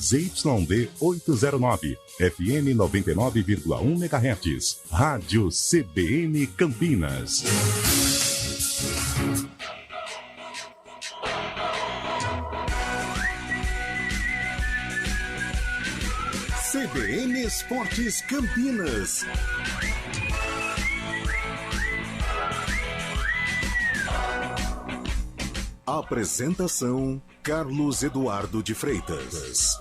ZYD 809, FM 99,1 MHz. Rádio CBN Campinas. CBN Esportes Campinas. Apresentação: Carlos Eduardo de Freitas.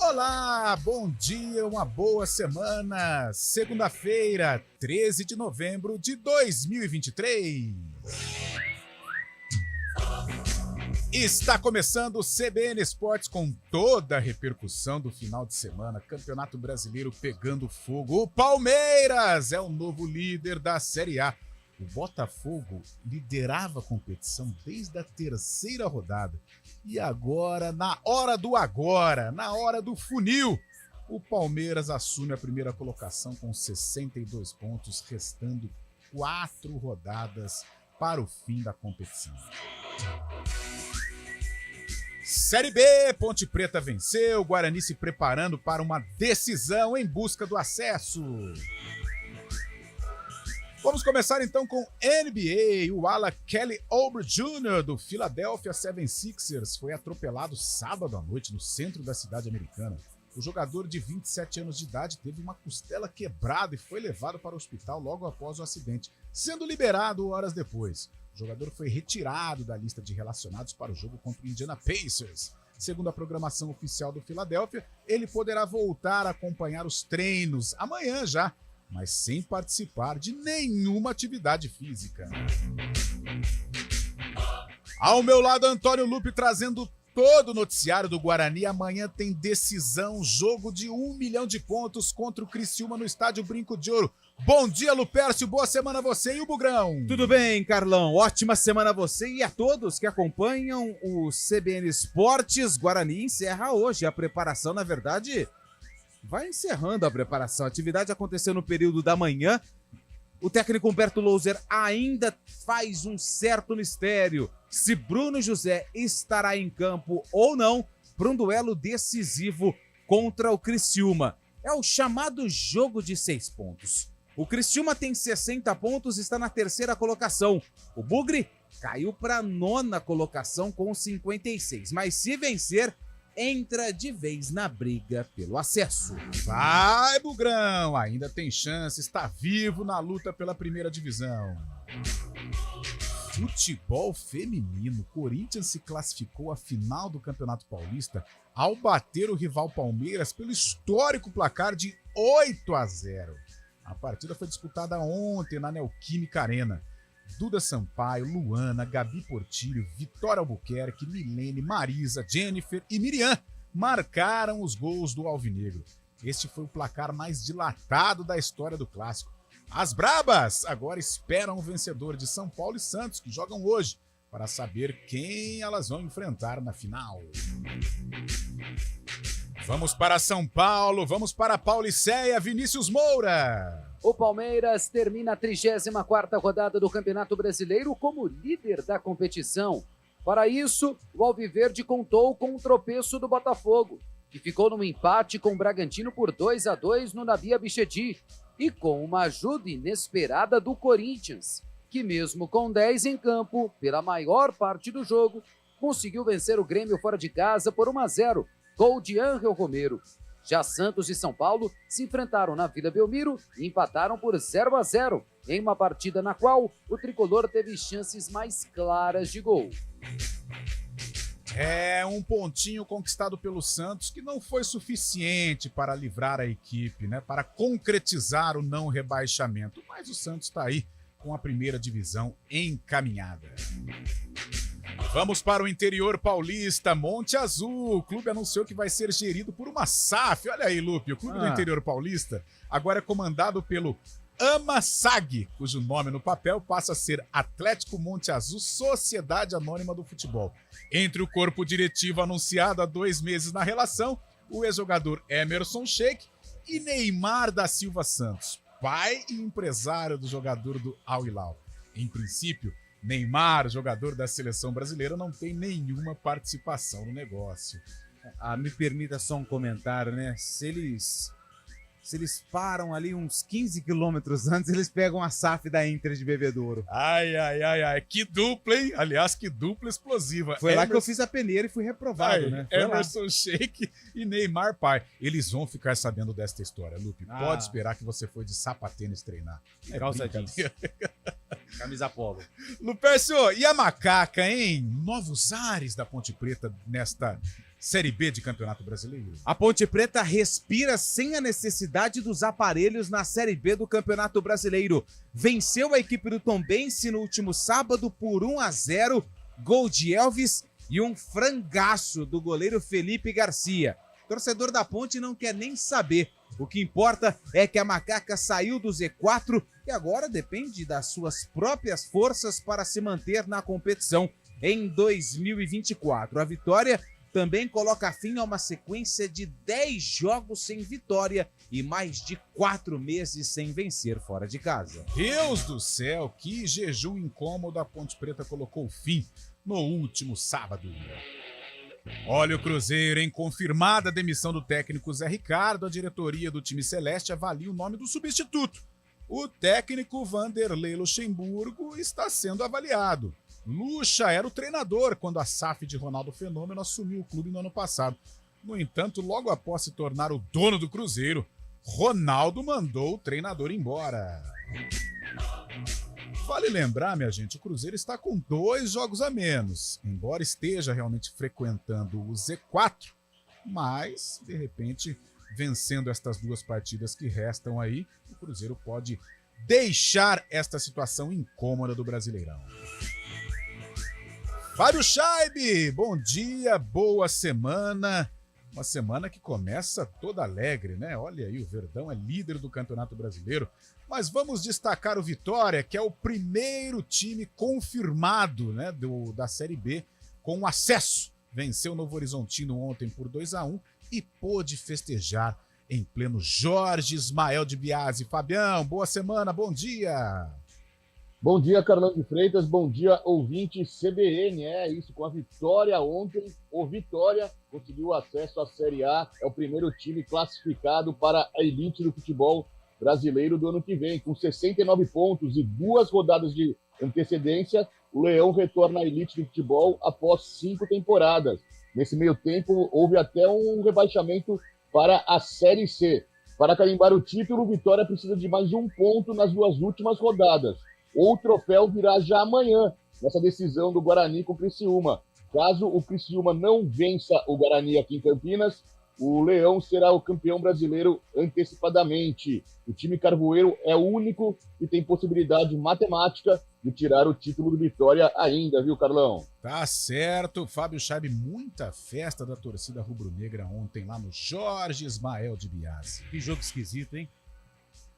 Olá, bom dia, uma boa semana. Segunda-feira, 13 de novembro de 2023. Está começando o CBN Esportes com toda a repercussão do final de semana. Campeonato Brasileiro pegando fogo. O Palmeiras é o novo líder da Série A. O Botafogo liderava a competição desde a terceira rodada. E agora, na hora do funil, o Palmeiras assume a primeira colocação com 62 pontos, restando 4 rodadas para o fim da competição. Série B, Ponte Preta venceu, Guarani se preparando para uma decisão em busca do acesso. Vamos começar então com NBA. O ala Kelly Oubre Jr. do Philadelphia 76ers foi atropelado sábado à noite no centro da cidade americana. O jogador de 27 anos de idade teve uma costela quebrada e foi levado para o hospital logo após o acidente, sendo liberado horas depois. O jogador foi retirado da lista de relacionados para o jogo contra o Indiana Pacers. Segundo a programação oficial do Philadelphia, ele poderá voltar a acompanhar os treinos amanhã já, mas sem participar de nenhuma atividade física. Ao meu lado, Antônio Lupe trazendo todo o noticiário do Guarani. Amanhã tem decisão, jogo de 1 milhão de pontos contra o Criciúma no estádio Brinco de Ouro. Bom dia, Lupércio, boa semana a você e o Bugrão. Tudo bem, Carlão, ótima semana a você e a todos que acompanham o CBN Esportes. Guarani encerra hoje a preparação, na verdade, vai encerrando a preparação. A atividade aconteceu no período da manhã. O técnico Humberto Louser ainda faz um certo mistério se Bruno José estará em campo ou não para um duelo decisivo contra o Criciúma. É o chamado jogo de 6 pontos. O Criciúma tem 60 pontos e está na terceira colocação. O Bugre caiu para a 9ª colocação com 56, mas se vencer, entra de vez na briga pelo acesso. Vai, Bugrão, ainda tem chance, está vivo na luta pela primeira divisão. Futebol feminino, Corinthians se classificou à final do Campeonato Paulista ao bater o rival Palmeiras pelo histórico placar de 8-0. A partida foi disputada ontem na Neoquímica Arena. Duda Sampaio, Luana, Gabi Portilho, Vitória Albuquerque, Milene, Marisa, Jennifer e Miriam marcaram os gols do Alvinegro. Este foi o placar mais dilatado da história do clássico. As Brabas agora esperam o vencedor de São Paulo e Santos, que jogam hoje, para saber quem elas vão enfrentar na final. Vamos para São Paulo, vamos para Pauliceia, Vinícius Moura. O Palmeiras termina a 34ª rodada do Campeonato Brasileiro como líder da competição. Para isso, o Alviverde contou com um tropeço do Botafogo, que ficou num empate com o Bragantino por 2-2 no Nabi Abichedi, e com uma ajuda inesperada do Corinthians, que mesmo com 10 em campo, pela maior parte do jogo, conseguiu vencer o Grêmio fora de casa por 1-0, gol de Ángel Romero. Já Santos e São Paulo se enfrentaram na Vila Belmiro e empataram por 0-0, em uma partida na qual o tricolor teve chances mais claras de gol. É um pontinho conquistado pelo Santos que não foi suficiente para livrar a equipe, né? Para concretizar o não rebaixamento. Mas o Santos está aí com a primeira divisão encaminhada. Vamos para o interior paulista, Monte Azul. O clube anunciou que vai ser gerido por uma SAF. Olha aí, Lupe, o clube do interior paulista agora é comandado pelo AMASAG, cujo nome no papel passa a ser Atlético Monte Azul Sociedade Anônima do Futebol. Entre o corpo diretivo anunciado há 2 meses na relação, o ex-jogador Emerson Sheik e Neymar da Silva Santos, pai e empresário do jogador do Al Hilal. Em princípio, Neymar, jogador da seleção brasileira, não tem nenhuma participação no negócio. Me permita só um comentário, né? Se eles param ali uns 15 quilômetros antes, eles pegam a SAF da Inter de Bebedouro. Ai. Que dupla, hein? Aliás, que dupla explosiva. Foi lá que eu fiz a peneira e fui reprovado, né? Foi Emerson Sheik e Neymar Pai. Eles vão ficar sabendo desta história, Lupe. Pode esperar que você foi de sapatênis treinar. Calça jeans. Camisa polo. Lupércio, e a macaca, hein? Novos ares da Ponte Preta nesta Série B de Campeonato Brasileiro. A Ponte Preta respira sem a necessidade dos aparelhos na Série B do Campeonato Brasileiro. Venceu a equipe do Tombense no último sábado por 1-0, gol de Elvis e um frangaço do goleiro Felipe Garcia. O torcedor da Ponte não quer nem saber. O que importa é que a macaca saiu do Z4 e agora depende das suas próprias forças para se manter na competição em 2024. A vitória também coloca fim a uma sequência de 10 jogos sem vitória e mais de 4 meses sem vencer fora de casa. Deus do céu, que jejum incômodo a Ponte Preta colocou fim no último sábado. Olha o Cruzeiro, hein? Confirmada a demissão do técnico Zé Ricardo, a diretoria do time celeste avalia o nome do substituto. O técnico Vanderlei Luxemburgo está sendo avaliado. Lucha era o treinador quando a SAF de Ronaldo Fenômeno assumiu o clube no ano passado. No entanto, logo após se tornar o dono do Cruzeiro, Ronaldo mandou o treinador embora. Vale lembrar, minha gente, o Cruzeiro está com 2 jogos a menos, embora esteja realmente frequentando o Z4, mas, de repente, vencendo estas 2 partidas que restam aí, o Cruzeiro pode deixar esta situação incômoda do Brasileirão. Fábio Scheibe, bom dia, boa semana. Uma semana que começa toda alegre, né? Olha aí, o Verdão é líder do Campeonato Brasileiro. Mas vamos destacar o Vitória, que é o primeiro time confirmado, né, da Série B com acesso. Venceu o Novo Horizontino ontem por 2-1 e pôde festejar em pleno Jorge Ismael de Biasi. Fabião, boa semana, bom dia. Bom dia, Carlão de Freitas, bom dia, ouvinte CBN. É isso, com a vitória ontem, o Vitória conseguiu acesso à Série A, é o primeiro time classificado para a elite do futebol brasileiro do ano que vem. Com 69 pontos e 2 rodadas de antecedência, o Leão retorna à elite do futebol após 5 temporadas. Nesse meio tempo, houve até um rebaixamento para a Série C. Para carimbar o título, o Vitória precisa de mais 1 ponto nas 2 últimas rodadas. O troféu virá já amanhã, nessa decisão do Guarani com o Criciúma. Caso o Criciúma não vença o Guarani aqui em Campinas, o Leão será o campeão brasileiro antecipadamente. O time carvoeiro é o único que tem possibilidade matemática de tirar o título do Vitória ainda, viu, Carlão? Tá certo, Fábio Scheibe, muita festa da torcida rubro-negra ontem lá no Jorge Ismael de Biasi. Que jogo esquisito, hein?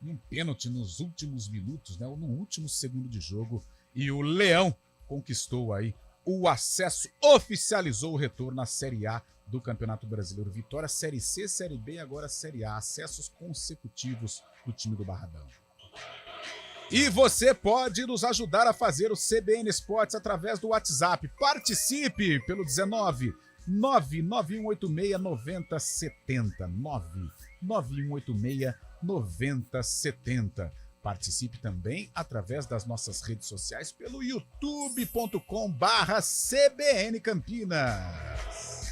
Um pênalti nos últimos minutos, né? No último segundo de jogo, e o Leão conquistou aí o acesso, oficializou o retorno à Série A do Campeonato Brasileiro. Vitória, Série C, Série B e agora Série A. Acessos consecutivos do time do Barradão. E você pode nos ajudar a fazer o CBN Esportes através do WhatsApp. Participe pelo 19 99186 9070. 99186 9070. Participe também através das nossas redes sociais pelo youtube.com/CBN Campinas.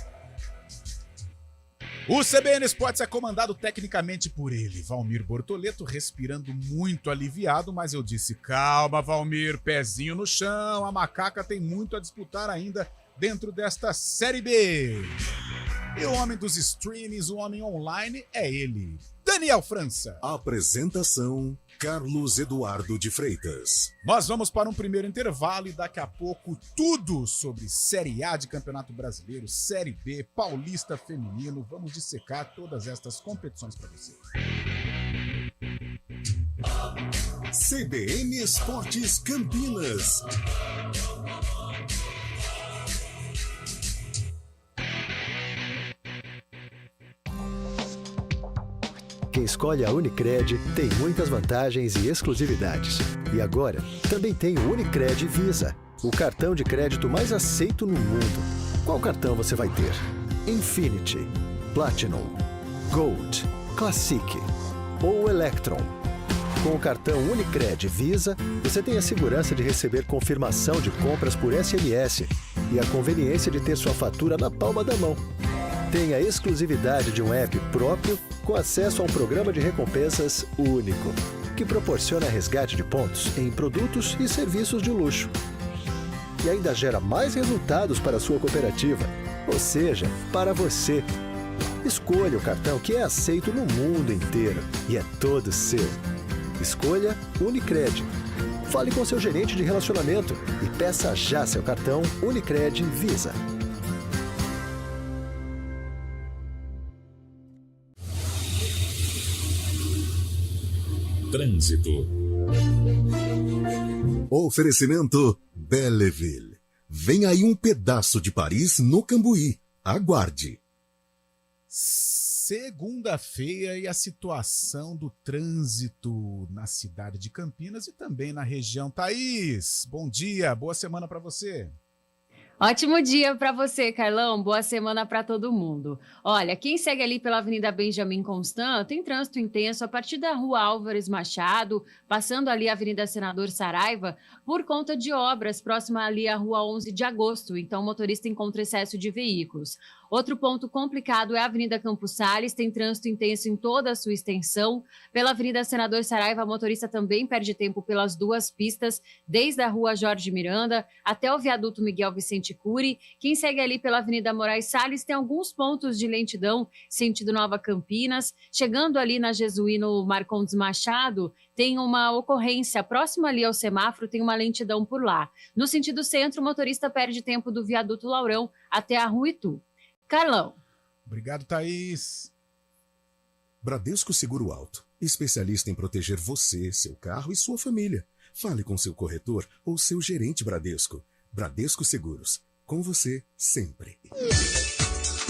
O CBN Esportes é comandado tecnicamente por ele, Valmir Bortoleto, respirando muito aliviado, mas eu disse, calma, Valmir, pezinho no chão, a macaca tem muito a disputar ainda dentro desta Série B. E o homem dos streamings, o homem online, é ele, Daniel França. Apresentação, Carlos Eduardo de Freitas. Nós vamos para um primeiro intervalo e daqui a pouco tudo sobre Série A de Campeonato Brasileiro, Série B, Paulista Feminino. Vamos dissecar todas estas competições para você. CBN Esportes Campinas. Quem escolhe a Unicred tem muitas vantagens e exclusividades. E agora, também tem o Unicred Visa, o cartão de crédito mais aceito no mundo. Qual cartão você vai ter? Infinity, Platinum, Gold, Classic ou Electron. Com o cartão Unicred Visa, você tem a segurança de receber confirmação de compras por SMS e a conveniência de ter sua fatura na palma da mão. Tem a exclusividade de um app próprio com acesso a um programa de recompensas único, que proporciona resgate de pontos em produtos e serviços de luxo. E ainda gera mais resultados para a sua cooperativa, ou seja, para você. Escolha o cartão que é aceito no mundo inteiro e é todo seu. Escolha Unicred. Fale com seu gerente de relacionamento e peça já seu cartão Unicred Visa. Trânsito. Oferecimento Belleville. Vem aí um pedaço de Paris no Cambuí. Aguarde. Segunda-feira e a situação do trânsito na cidade de Campinas e também na região. Thaís, bom dia, boa semana para você. Ótimo dia para você, Carlão. Boa semana para todo mundo. Olha, quem segue ali pela Avenida Benjamin Constant tem trânsito intenso a partir da Rua Álvares Machado, passando ali a Avenida Senador Saraiva, por conta de obras próxima ali à Rua 11 de Agosto. Então, o motorista encontra excesso de veículos. Outro ponto complicado é a Avenida Campos Sales, tem trânsito intenso em toda a sua extensão. Pela Avenida Senador Saraiva, a motorista também perde tempo pelas duas pistas, desde a Rua Jorge Miranda até o viaduto Miguel Vicente Cury. Quem segue ali pela Avenida Moraes Salles tem alguns pontos de lentidão, sentido Nova Campinas. Chegando ali na Jesuíno Marcondes Machado, tem uma ocorrência próxima ali ao semáforo, tem uma lentidão por lá. No sentido centro, o motorista perde tempo do viaduto Laurão até a Rua Itu. Carlão. Obrigado, Thaís. Bradesco Seguro Alto. Especialista em proteger você, seu carro e sua família. Fale com seu corretor ou seu gerente Bradesco. Bradesco Seguros. Com você, sempre.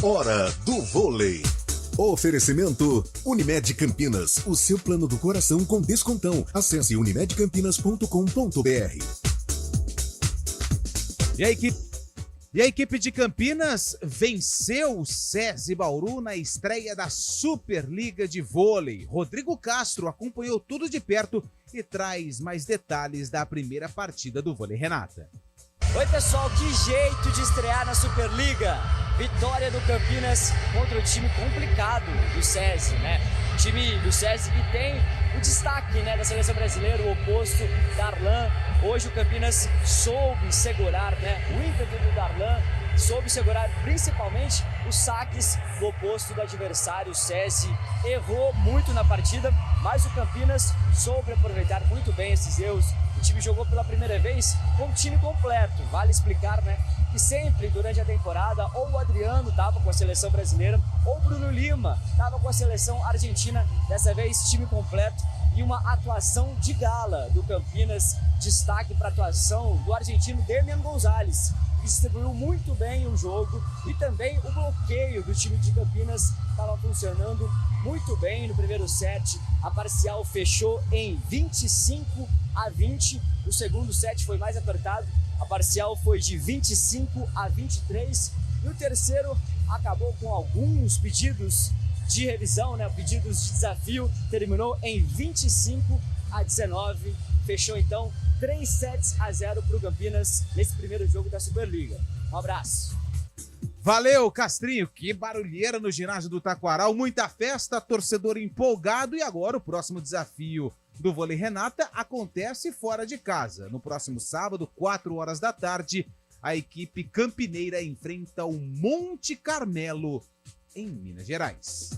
Hora do vôlei. Oferecimento Unimed Campinas. O seu plano do coração com descontão. Acesse unimedcampinas.com.br. E a equipe de Campinas venceu o SESI Bauru na estreia da Superliga de Vôlei. Rodrigo Castro acompanhou tudo de perto e traz mais detalhes da primeira partida do Vôlei Renata. Oi pessoal, que jeito de estrear na Superliga. Vitória do Campinas contra o time complicado do SESI, né? O time do SESI que tem o destaque, né, da seleção brasileira, o oposto, Darlan. Hoje o Campinas soube segurar, né, o ímpeto do Darlan, soube segurar principalmente os saques do oposto do adversário. O SESI errou muito na partida, mas o Campinas soube aproveitar muito bem esses erros. O time jogou pela primeira vez com o time completo. Vale explicar, né, que sempre durante a temporada ou o Adriano estava com a seleção brasileira ou o Bruno Lima estava com a seleção argentina. Dessa vez, time completo e uma atuação de gala do Campinas. Destaque para a atuação do argentino Demian Gonzalez, que distribuiu muito bem o jogo, e também o bloqueio do time de Campinas estava funcionando muito bem no primeiro set. A parcial fechou em 25-20. O segundo set foi mais apertado. A parcial foi de 25-23. E o terceiro acabou com alguns pedidos de revisão, né? Pedidos de desafio. Terminou em 25-19. Fechou então 3-0 para o Campinas nesse primeiro jogo da Superliga. Um abraço. Valeu, Castrinho. Que barulheira no ginásio do Taquaral. Muita festa, torcedor empolgado. E agora o próximo desafio do Vôlei Renata acontece fora de casa. No próximo sábado, 4 horas da tarde, a equipe campineira enfrenta o Monte Carmelo, em Minas Gerais.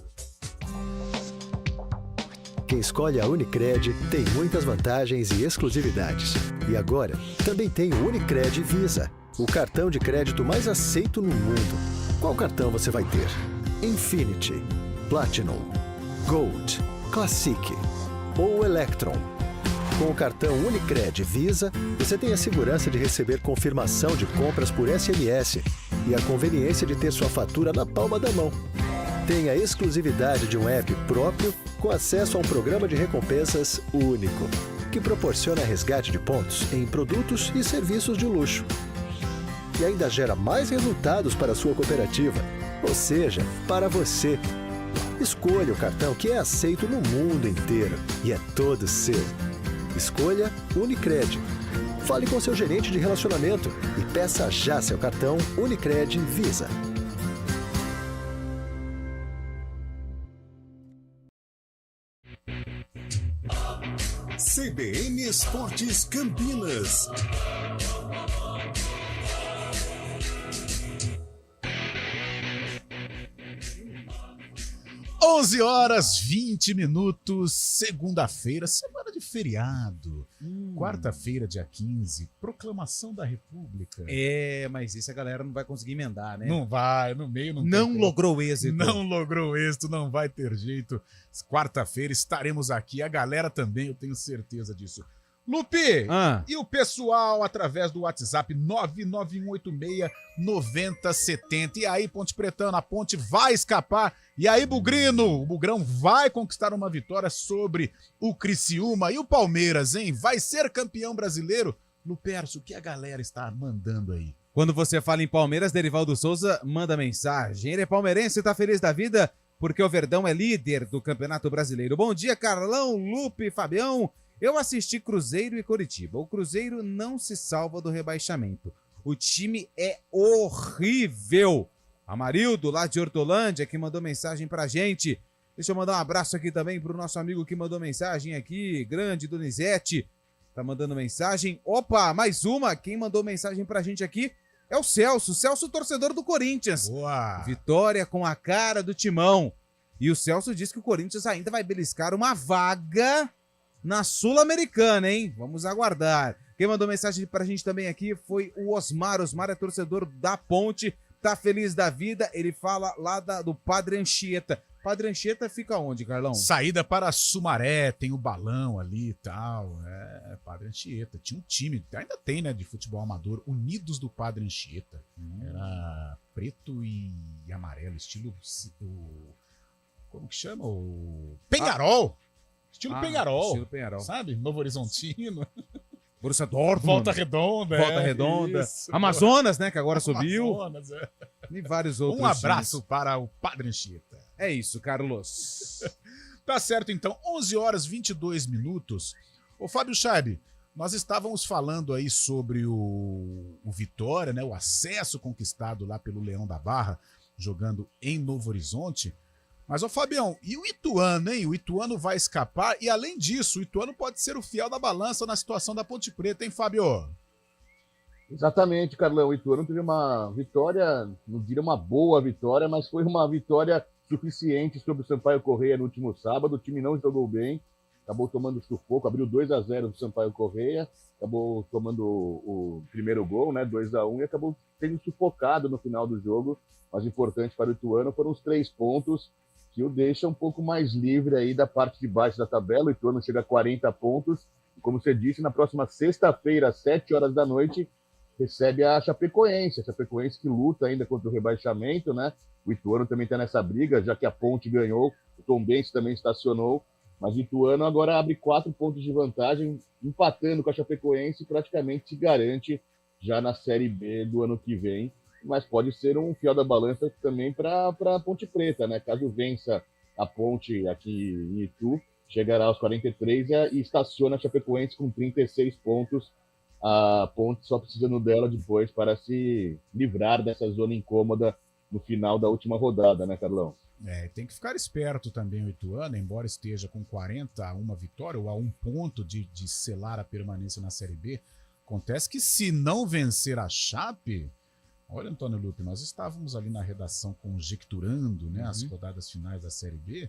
Quem escolhe a Unicred tem muitas vantagens e exclusividades. E agora, também tem o Unicred Visa, o cartão de crédito mais aceito no mundo. Qual cartão você vai ter? Infinity, Platinum, Gold, Classic ou Electron. Com o cartão Unicred Visa, você tem a segurança de receber confirmação de compras por SMS e a conveniência de ter sua fatura na palma da mão. Tem a exclusividade de um app próprio com acesso a um programa de recompensas único, que proporciona resgate de pontos em produtos e serviços de luxo. E ainda gera mais resultados para a sua cooperativa, Ou seja, para você. Escolha o cartão que é aceito no mundo inteiro e é todo seu. Escolha Unicred. Fale com seu gerente de relacionamento e peça já seu cartão Unicred Visa. CBN Esportes Campinas. 11h20, segunda-feira, semana de feriado. Quarta-feira, dia 15, proclamação da República. Mas isso a galera não vai conseguir emendar, né? Não vai, no meio não Não tem logrou êxito. Não logrou êxito, não vai ter jeito. Quarta-feira estaremos aqui, a galera também, eu tenho certeza disso. Lupe, e o pessoal através do WhatsApp 99186-9070. E aí, Ponte Pretana, a Ponte vai escapar. E aí, Bugrino, o Bugrão vai conquistar uma vitória sobre o Criciúma. E o Palmeiras, hein? Vai ser campeão brasileiro? Lupercio, o que a galera está mandando aí? Quando você fala em Palmeiras, Derivaldo Souza manda mensagem. Ele é palmeirense e tá feliz da vida porque o Verdão é líder do Campeonato Brasileiro. Bom dia, Carlão, Lupe, Fabião. Eu assisti Cruzeiro e Coritiba. O Cruzeiro não se salva do rebaixamento. O time é horrível. Amarildo, lá de Hortolândia, que mandou mensagem pra gente. Deixa eu mandar um abraço aqui também pro nosso amigo que mandou mensagem aqui, grande Donizete. Tá mandando mensagem. Opa, mais uma. Quem mandou mensagem pra gente aqui é o Celso. Celso, torcedor do Corinthians. Boa. Vitória com a cara do Timão. E o Celso diz que o Corinthians ainda vai beliscar uma vaga na Sul-Americana, hein? Vamos aguardar. Quem mandou mensagem pra gente também aqui foi o Osmar. Osmar é torcedor da Ponte, tá feliz da vida. Ele fala lá do Padre Anchieta. Padre Anchieta fica onde, Carlão? Saída para Sumaré, tem o balão ali e tal. Padre Anchieta. Tinha um time, ainda tem, né, de futebol amador, Unidos do Padre Anchieta. Era preto e amarelo, estilo... como que chama? O Penharol. Estilo Penharol. Estilo Penharol. Sabe? Novo Horizontino. Borussia Dortmund. Volta Redonda. Volta Redonda. Isso, Amazonas, né? Que agora subiu. Amazonas, E vários outros. Um abraço para o Padre Anchieta. É isso, Carlos. Tá certo, então. 11h22. Ô, Fábio Chaib, nós estávamos falando aí sobre o Vitória, né? O acesso conquistado lá pelo Leão da Barra, jogando em Novo Horizonte. Mas, ô Fabião, e o Ituano, hein? O Ituano vai escapar e, além disso, o Ituano pode ser o fiel da balança na situação da Ponte Preta, hein, Fábio? Exatamente, Carlão. O Ituano teve uma vitória, não diria uma boa vitória, mas foi uma vitória suficiente sobre o Sampaio Corrêa no último sábado. O time não jogou bem, acabou tomando sufoco, abriu 2-0 do Sampaio Corrêa, acabou tomando o primeiro gol, né, 2-1, e acabou sendo sufocado no final do jogo. Mas importante para o Ituano foram os 3 pontos, que o deixa um pouco mais livre aí da parte de baixo da tabela. O Ituano chega a 40 pontos. E como você disse, na próxima sexta-feira, às 7 horas da noite, recebe a Chapecoense. A Chapecoense que luta ainda contra o rebaixamento, né? O Ituano também está nessa briga, já que a Ponte ganhou, o Tombense também estacionou. Mas o Ituano agora abre 4 pontos de vantagem, empatando com a Chapecoense e praticamente se garante já na Série B do ano que vem. Mas pode ser um fiel da balança também para a Ponte Preta, né? Caso vença a Ponte aqui em Itu, chegará aos 43 e estaciona a Chapecoense com 36 pontos. A Ponte só precisando dela depois para se livrar dessa zona incômoda no final da última rodada, né, Carlão? Tem que ficar esperto também o Ituano, embora esteja com 40 a 1 vitória, ou a 1 ponto de selar a permanência na Série B. Acontece que se não vencer a Chape... Olha, Antônio Lupe, nós estávamos ali na redação conjecturando, né, as rodadas finais da Série B.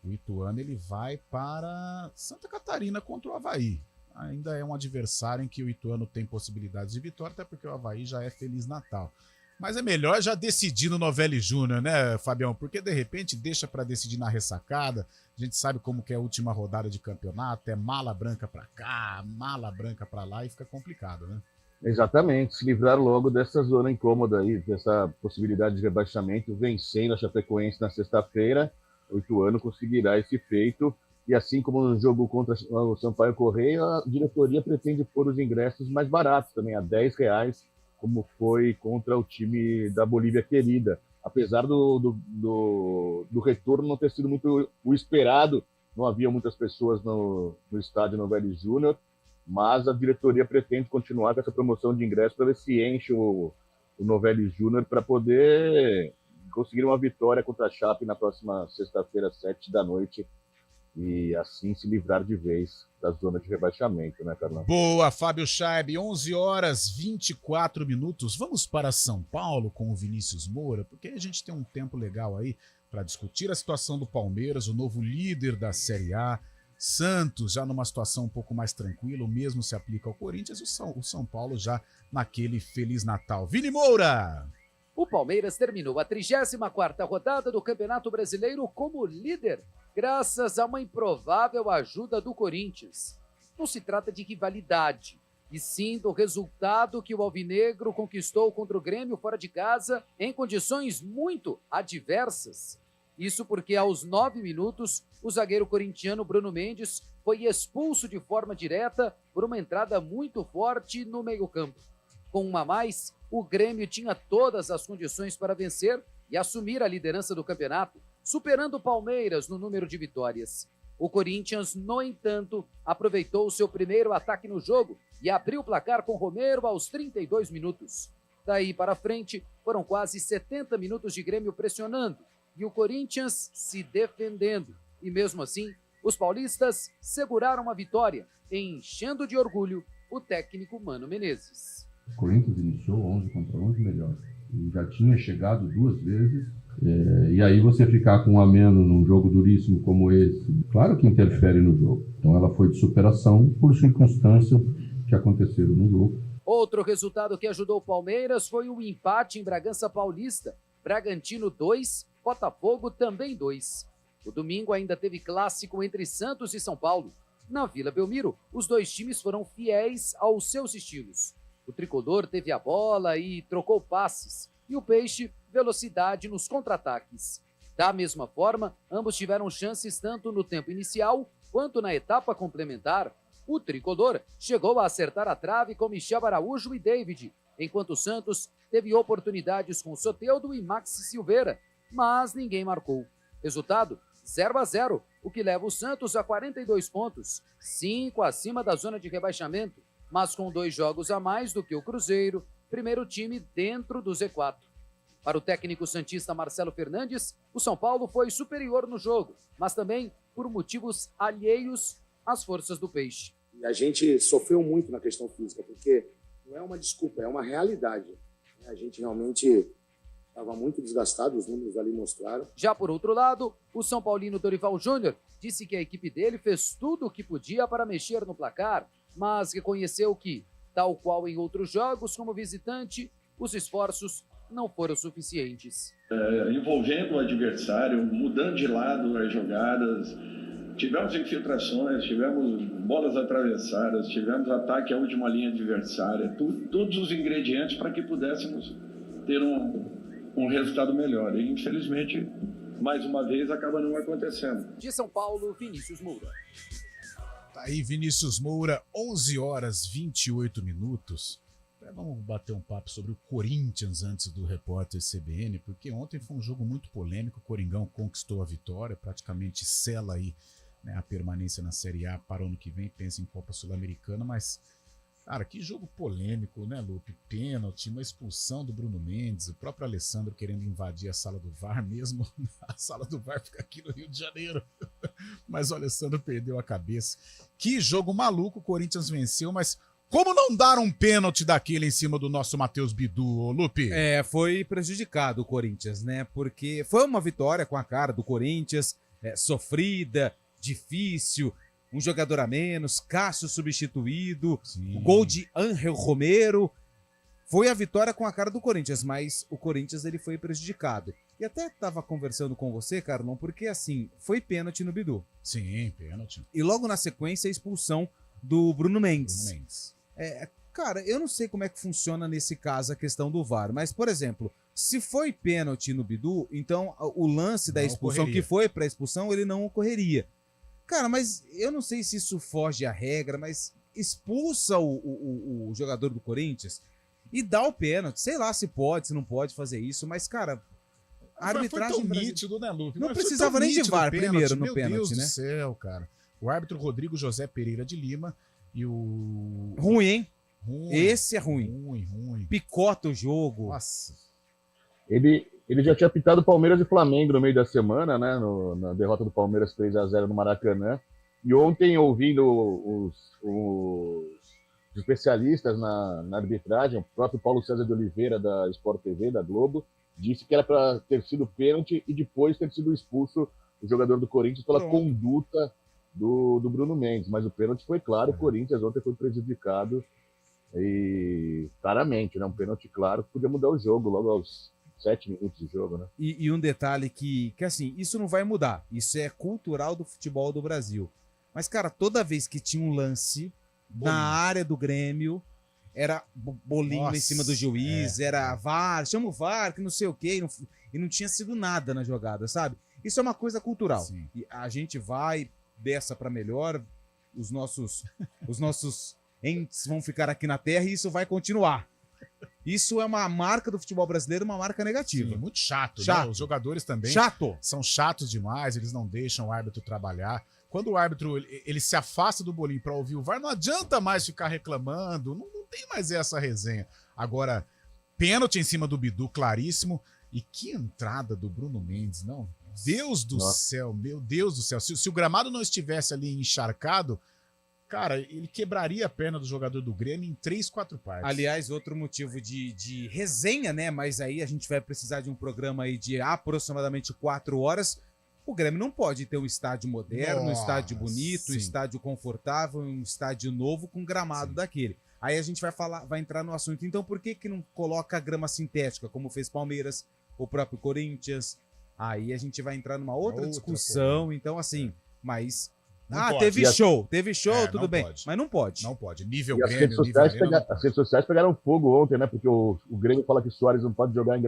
O Ituano ele vai para Santa Catarina contra o Avaí. Ainda é um adversário em que o Ituano tem possibilidades de vitória, até porque o Avaí já é Feliz Natal. Mas é melhor já decidir no Novelli Júnior, né, Fabião? Porque de repente deixa para decidir na ressacada. A gente sabe como que é a última rodada de campeonato, é mala branca para cá, mala branca para lá e fica complicado, né? Exatamente, se livrar logo dessa zona incômoda aí, dessa possibilidade de rebaixamento, vencendo a Chapecoense na sexta-feira, o Ituano conseguirá esse feito. E assim como no jogo contra o Sampaio Corrêa, a diretoria pretende pôr os ingressos mais baratos também, a R$10, como foi contra o time da Bolívia Querida. apesar do retorno não ter sido muito o esperado, não havia muitas pessoas no estádio Novelli Júnior, mas a diretoria pretende continuar com essa promoção de ingressos para ver se enche o Novelli Júnior para poder conseguir uma vitória contra a Chape na próxima sexta-feira, 7 da noite, e assim se livrar de vez da zona de rebaixamento, né, Carlão? Boa, Fábio Chaib, 11h24. Vamos para São Paulo com o Vinícius Moura, porque a gente tem um tempo legal aí para discutir a situação do Palmeiras, o novo líder da Série A. Santos já numa situação um pouco mais tranquila, o mesmo se aplica ao Corinthians, o São Paulo já naquele Feliz Natal. Vini Moura! O Palmeiras terminou a 34ª rodada do Campeonato Brasileiro como líder, graças a uma improvável ajuda do Corinthians. Não se trata de rivalidade, e sim do resultado que o Alvinegro conquistou contra o Grêmio fora de casa em condições muito adversas. Isso porque aos 9 minutos, o zagueiro corintiano Bruno Mendes foi expulso de forma direta por uma entrada muito forte no meio-campo. Com uma a mais, o Grêmio tinha todas as condições para vencer e assumir a liderança do campeonato, superando o Palmeiras no número de vitórias. O Corinthians, no entanto, aproveitou o seu primeiro ataque no jogo e abriu o placar com Romero aos 32 minutos. Daí para frente, foram quase 70 minutos de Grêmio pressionando e o Corinthians se defendendo. E mesmo assim, os paulistas seguraram a vitória, enchendo de orgulho o técnico Mano Menezes. O Corinthians iniciou 11 contra 11 melhor. E já tinha chegado 2 vezes. E aí você ficar com um a menos num jogo duríssimo como esse, claro que interfere no jogo. Então ela foi de superação por circunstâncias que aconteceram no jogo. Outro resultado que ajudou o Palmeiras foi o empate em Bragança Paulista. Bragantino 2, Botafogo também 2. O domingo ainda teve clássico entre Santos e São Paulo. Na Vila Belmiro, os dois times foram fiéis aos seus estilos. O tricolor teve a bola e trocou passes, e o Peixe, velocidade nos contra-ataques. Da mesma forma, ambos tiveram chances tanto no tempo inicial quanto na etapa complementar. O tricolor chegou a acertar a trave com Michel Araújo e David, enquanto o Santos teve oportunidades com Soteldo e Maxi Silveira, mas ninguém marcou. Resultado, 0-0, o que leva o Santos a 42 pontos, 5 acima da zona de rebaixamento, mas com 2 jogos a mais do que o Cruzeiro, primeiro time dentro do Z4. Para o técnico santista Marcelo Fernandes, o São Paulo foi superior no jogo, mas também por motivos alheios às forças do Peixe. A gente sofreu muito na questão física, porque não é uma desculpa, é uma realidade. A gente realmente estava muito desgastado, os números ali mostraram. Já por outro lado, o São Paulino Dorival Júnior disse que a equipe dele fez tudo o que podia para mexer no placar, mas reconheceu que, tal qual em outros jogos como visitante, os esforços não foram suficientes. Envolvendo o adversário, mudando de lado as jogadas, tivemos infiltrações, tivemos bolas atravessadas, tivemos ataque à última linha adversária, todos os ingredientes para que pudéssemos ter um resultado melhor. E, infelizmente, mais uma vez, acaba não acontecendo. De São Paulo, Vinícius Moura. Tá aí, Vinícius Moura, 11h28. Vamos bater um papo sobre o Corinthians antes do repórter CBN, porque ontem foi um jogo muito polêmico. O Coringão conquistou a vitória, praticamente sela aí, né, a permanência na Série A para o ano que vem, pensa em Copa Sul-Americana, mas, cara, que jogo polêmico, né, Lupe? Pênalti, uma expulsão do Bruno Mendes, o próprio Alessandro querendo invadir a sala do VAR, mesmo a sala do VAR fica aqui no Rio de Janeiro, mas o Alessandro perdeu a cabeça. Que jogo maluco, o Corinthians venceu, mas como não dar um pênalti daquele em cima do nosso Matheus Bidu, Lupe? Foi prejudicado o Corinthians, né? Porque foi uma vitória com a cara do Corinthians, sofrida, difícil, um jogador a menos, Cássio substituído, o gol de Ángel Romero. Foi a vitória com a cara do Corinthians, mas o Corinthians ele foi prejudicado. E até estava conversando com você, Carlão, porque assim, foi pênalti no Bidu. Sim, pênalti. E logo na sequência a expulsão do Bruno Mendes. Cara, eu não sei como é que funciona nesse caso a questão do VAR, mas, por exemplo, se foi pênalti no Bidu, então o lance da expulsão, que foi para expulsão, ele não ocorreria. Cara, mas eu não sei se isso foge à regra, mas expulsa o jogador do Corinthians e dá o pênalti. Sei lá se pode, se não pode fazer isso, mas, cara, A arbitragem foi tão nítido, né, Luke? Não Mas precisava foi tão nem de nítido VAR o pênalti, primeiro no meu pênalti, Deus né? do céu, cara. O árbitro Rodrigo José Pereira de Lima e o... Ruim, hein? Ruim. Esse é ruim. Ruim. Picota o jogo. Nossa. Ele já tinha pitado Palmeiras e Flamengo no meio da semana, né? Na derrota do Palmeiras 3-0 no Maracanã. E ontem, ouvindo os especialistas na arbitragem, o próprio Paulo César de Oliveira, da Sport TV, da Globo, disse que era para ter sido pênalti e depois ter sido expulso o jogador do Corinthians pela conduta do Bruno Mendes. Mas o pênalti foi claro, o Corinthians ontem foi prejudicado e claramente, né? Um pênalti claro que podia mudar o jogo logo aos 7 minutos de jogo, né? E um detalhe que assim, isso não vai mudar. Isso é cultural do futebol do Brasil. Mas, cara, toda vez que tinha um lance na área do Grêmio, era bolinho em cima do juiz, era VAR, chama o VAR, que não sei o quê, e não tinha sido nada na jogada, sabe? Isso é uma coisa cultural. Sim. E a gente vai dessa para melhor, os nossos entes vão ficar aqui na Terra e isso vai continuar. Isso é uma marca do futebol brasileiro, uma marca negativa. Sim, muito chato, Chato. né? Os jogadores também são chatos demais, eles não deixam o árbitro trabalhar. Quando o árbitro ele se afasta do bolinho para ouvir o VAR, não adianta mais ficar reclamando, não tem mais essa resenha. Agora, pênalti em cima do Bidu, claríssimo. E que entrada do Bruno Mendes, não? Deus do céu, meu Deus do céu. Se o gramado não estivesse ali encharcado, cara, ele quebraria a perna do jogador do Grêmio em 3, 4 partes. Aliás, outro motivo de resenha, né? Mas aí a gente vai precisar de um programa aí de aproximadamente 4 horas. O Grêmio não pode ter um estádio moderno, um estádio bonito, um estádio confortável, um estádio novo com gramado daquele. Aí a gente vai entrar no assunto. Então, por que não coloca grama sintética, como fez Palmeiras, o próprio Corinthians? Aí a gente vai entrar numa outra discussão. Então, assim, mas... teve show, tudo bem. Pode. Mas não pode. Não pode. Nível E as Grêmio, as redes sociais pegaram fogo ontem, né? Porque o Grêmio fala que o Soares não pode jogar em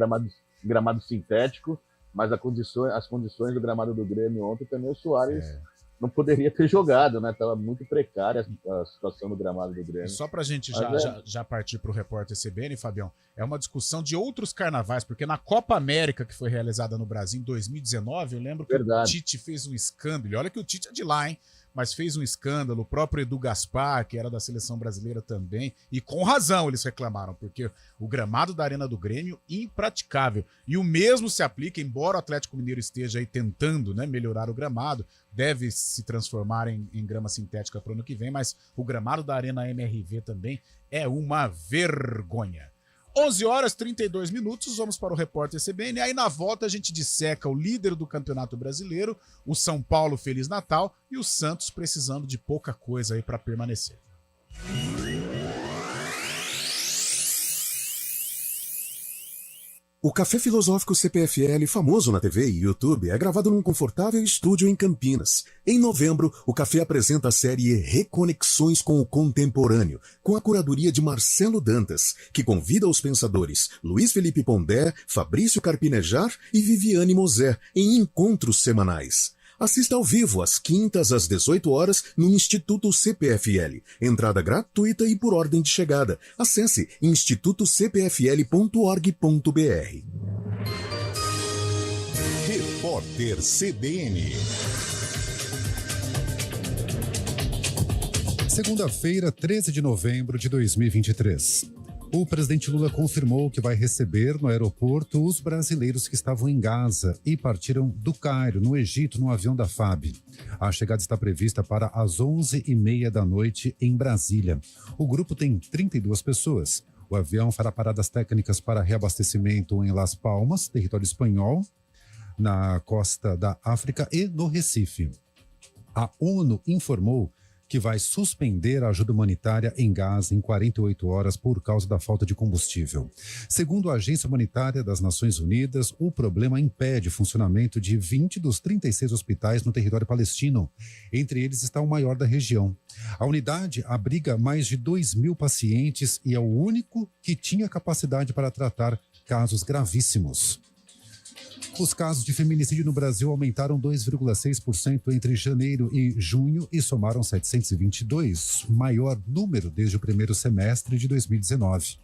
gramado sintético, mas as condições do gramado do Grêmio ontem também o Soares não poderia ter jogado, né? Tava muito precária a situação do gramado do Grêmio. E só pra gente já partir pro repórter CBN, Fabião, é uma discussão de outros carnavais, porque na Copa América, que foi realizada no Brasil em 2019, eu lembro que o Tite fez um escândalo. Olha que o Tite é de lá, hein? Mas fez um escândalo. O próprio Edu Gaspar, que era da seleção brasileira também, e com razão eles reclamaram, porque o gramado da Arena do Grêmio, impraticável. E o mesmo se aplica, embora o Atlético Mineiro esteja aí tentando, né, melhorar o gramado, deve se transformar em grama sintética para o ano que vem, mas o gramado da Arena MRV também é uma vergonha. 11h32, vamos para o repórter CBN. Aí na volta a gente disseca o líder do Campeonato Brasileiro, o São Paulo Feliz Natal e o Santos precisando de pouca coisa aí para permanecer. O Café Filosófico CPFL, famoso na TV e YouTube, é gravado num confortável estúdio em Campinas. Em novembro, o café apresenta a série Reconexões com o Contemporâneo, com a curadoria de Marcelo Dantas, que convida os pensadores Luiz Felipe Pondé, Fabrício Carpinejar e Viviane Mosé em encontros semanais. Assista ao vivo às quintas às 18 horas no Instituto CPFL. Entrada gratuita e por ordem de chegada. Acesse institutocpfl.org.br. Repórter CBN. Segunda-feira, 13 de novembro de 2023. O presidente Lula confirmou que vai receber no aeroporto os brasileiros que estavam em Gaza e partiram do Cairo, no Egito, no avião da FAB. A chegada está prevista para as 11h30 da noite em Brasília. O grupo tem 32 pessoas. O avião fará paradas técnicas para reabastecimento em Las Palmas, território espanhol, na costa da África e no Recife. A ONU informou que vai suspender a ajuda humanitária em Gaza em 48 horas por causa da falta de combustível. Segundo a Agência Humanitária das Nações Unidas, o problema impede o funcionamento de 20 dos 36 hospitais no território palestino. Entre eles está o maior da região. A unidade abriga mais de 2.000 pacientes e é o único que tinha capacidade para tratar casos gravíssimos. Os casos de feminicídio no Brasil aumentaram 2,6% entre janeiro e junho e somaram 722, maior número desde o primeiro semestre de 2019.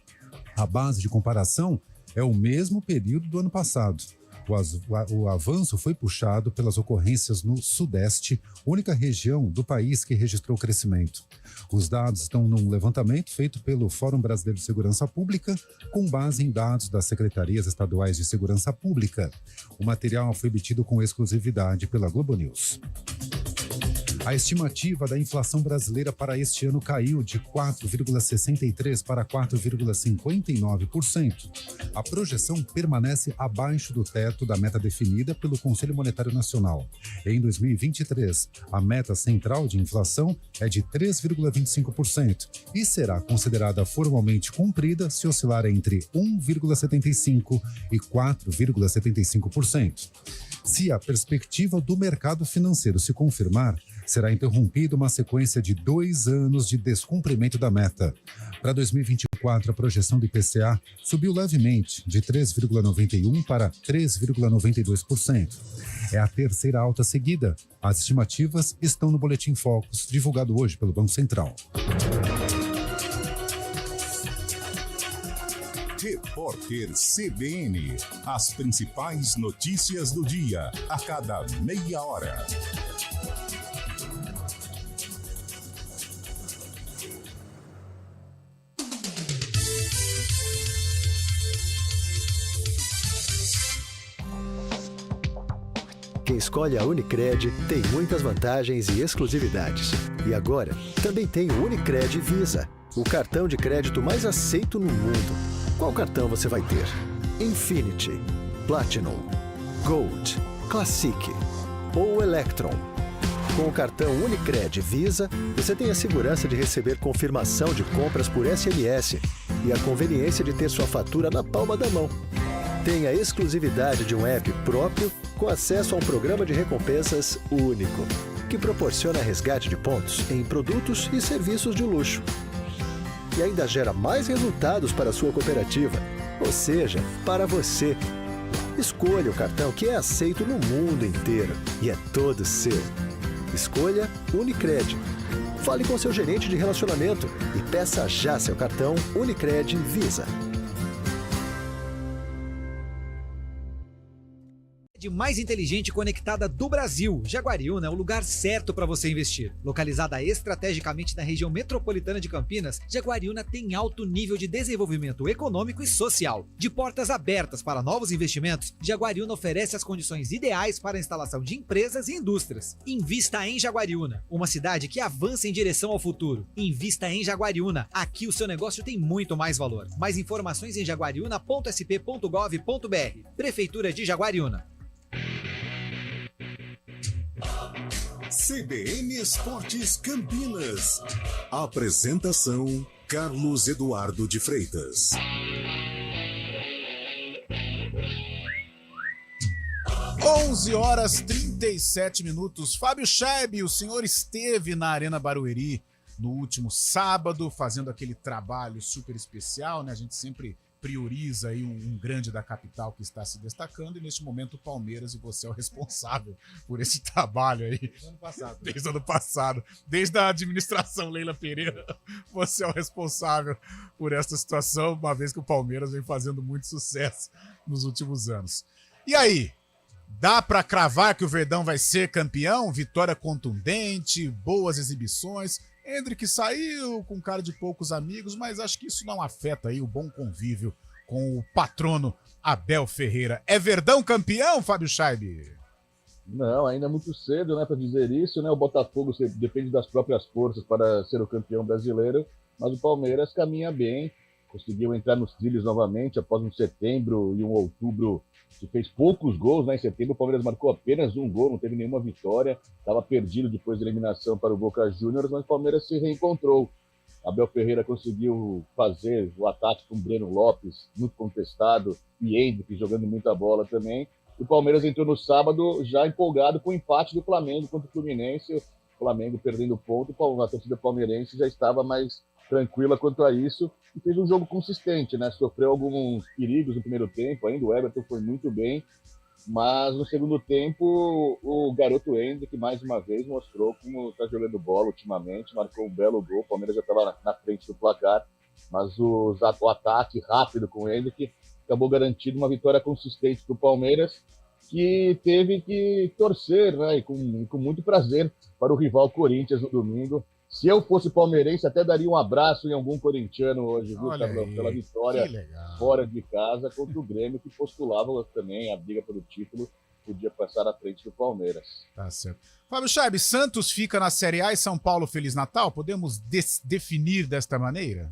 A base de comparação é o mesmo período do ano passado. O avanço foi puxado pelas ocorrências no Sudeste, única região do país que registrou crescimento. Os dados estão num levantamento feito pelo Fórum Brasileiro de Segurança Pública, com base em dados das Secretarias Estaduais de Segurança Pública. O material foi obtido com exclusividade pela Globo News. A estimativa da inflação brasileira para este ano caiu de 4,63% para 4,59%. A projeção permanece abaixo do teto da meta definida pelo Conselho Monetário Nacional. Em 2023, a meta central de inflação é de 3,25% e será considerada formalmente cumprida se oscilar entre 1,75% e 4,75%. Se a perspectiva do mercado financeiro se confirmar, será interrompida uma sequência de 2 anos de descumprimento da meta. Para 2024, a projeção do IPCA subiu levemente, de 3,91% para 3,92%. É a terceira alta seguida. As estimativas estão no Boletim Focus, divulgado hoje pelo Banco Central. Repórter CBN. As principais notícias do dia, a cada meia hora. Quem escolhe a Unicred tem muitas vantagens e exclusividades. E agora, também tem o Unicred Visa, o cartão de crédito mais aceito no mundo. Qual cartão você vai ter? Infinity, Platinum, Gold, Classic ou Electron? Com o cartão Unicred Visa, você tem a segurança de receber confirmação de compras por SMS e a conveniência de ter sua fatura na palma da mão. Tem a exclusividade de um app próprio com acesso a um programa de recompensas único, que proporciona resgate de pontos em produtos e serviços de luxo. E ainda gera mais resultados para a sua cooperativa, ou seja, para você. Escolha o cartão que é aceito no mundo inteiro e é todo seu. Escolha Unicred. Fale com seu gerente de relacionamento e peça já seu cartão Unicred Visa. Mais inteligente e conectada do Brasil. Jaguariúna é o lugar certo para você investir. Localizada estrategicamente na região metropolitana de Campinas, Jaguariúna tem alto nível de desenvolvimento econômico e social. De portas abertas para novos investimentos, Jaguariúna oferece as condições ideais para a instalação de empresas e indústrias. Invista em Jaguariúna, uma cidade que avança em direção ao futuro. Invista em Jaguariúna, aqui o seu negócio tem muito mais valor. Mais informações em jaguariúna.sp.gov.br. Prefeitura de Jaguariúna. CBN Esportes Campinas. Apresentação: Carlos Eduardo de Freitas. 11h37. Fábio Scheib, o senhor esteve na Arena Barueri no último sábado, fazendo aquele trabalho super especial, né? A gente sempre prioriza aí um grande da capital que está se destacando, e neste momento o Palmeiras, e você é o responsável por esse trabalho aí. Desde o ano passado. Desde a administração Leila Pereira, você é o responsável por essa situação, uma vez que o Palmeiras vem fazendo muito sucesso nos últimos anos. E aí? Dá para cravar que o Verdão vai ser campeão? Vitória contundente, boas exibições. Hendrick saiu com cara de poucos amigos, mas acho que isso não afeta aí o bom convívio com o patrono Abel Ferreira. É Verdão campeão, Fábio Scheib? Não, ainda é muito cedo, né, para dizer isso, né? O Botafogo depende das próprias forças para ser o campeão brasileiro, mas o Palmeiras caminha bem, conseguiu entrar nos trilhos novamente após um setembro e um outubro que fez poucos gols, né? Em setembro o Palmeiras marcou apenas um gol, não teve nenhuma vitória, estava perdido depois da eliminação para o Boca Juniors, mas o Palmeiras se reencontrou. Abel Ferreira conseguiu fazer o ataque com o Breno Lopes, muito contestado, e Hendrick jogando muita bola também. O Palmeiras entrou no sábado já empolgado com o empate do Flamengo contra o Fluminense, o Flamengo perdendo ponto, a torcida palmeirense já estava mais tranquila quanto a isso, e fez um jogo consistente, né? Sofreu alguns perigos no primeiro tempo, ainda o Everton foi muito bem, mas no segundo tempo o garoto Hendrick mais uma vez mostrou como está jogando bola ultimamente, marcou um belo gol, o Palmeiras já estava na frente do placar, mas o ataque rápido com o Hendrick acabou garantindo uma vitória consistente do Palmeiras, que teve que torcer, né, e com muito prazer para o rival Corinthians no domingo. Se eu fosse palmeirense, até daria um abraço em algum corintiano hoje, viu, Carlão, pela vitória fora de casa contra o Grêmio, que postulava também a briga pelo título, podia passar à frente do Palmeiras. Tá certo. Fábio Chaib, Santos fica na Série A e São Paulo Feliz Natal? Podemos definir desta maneira?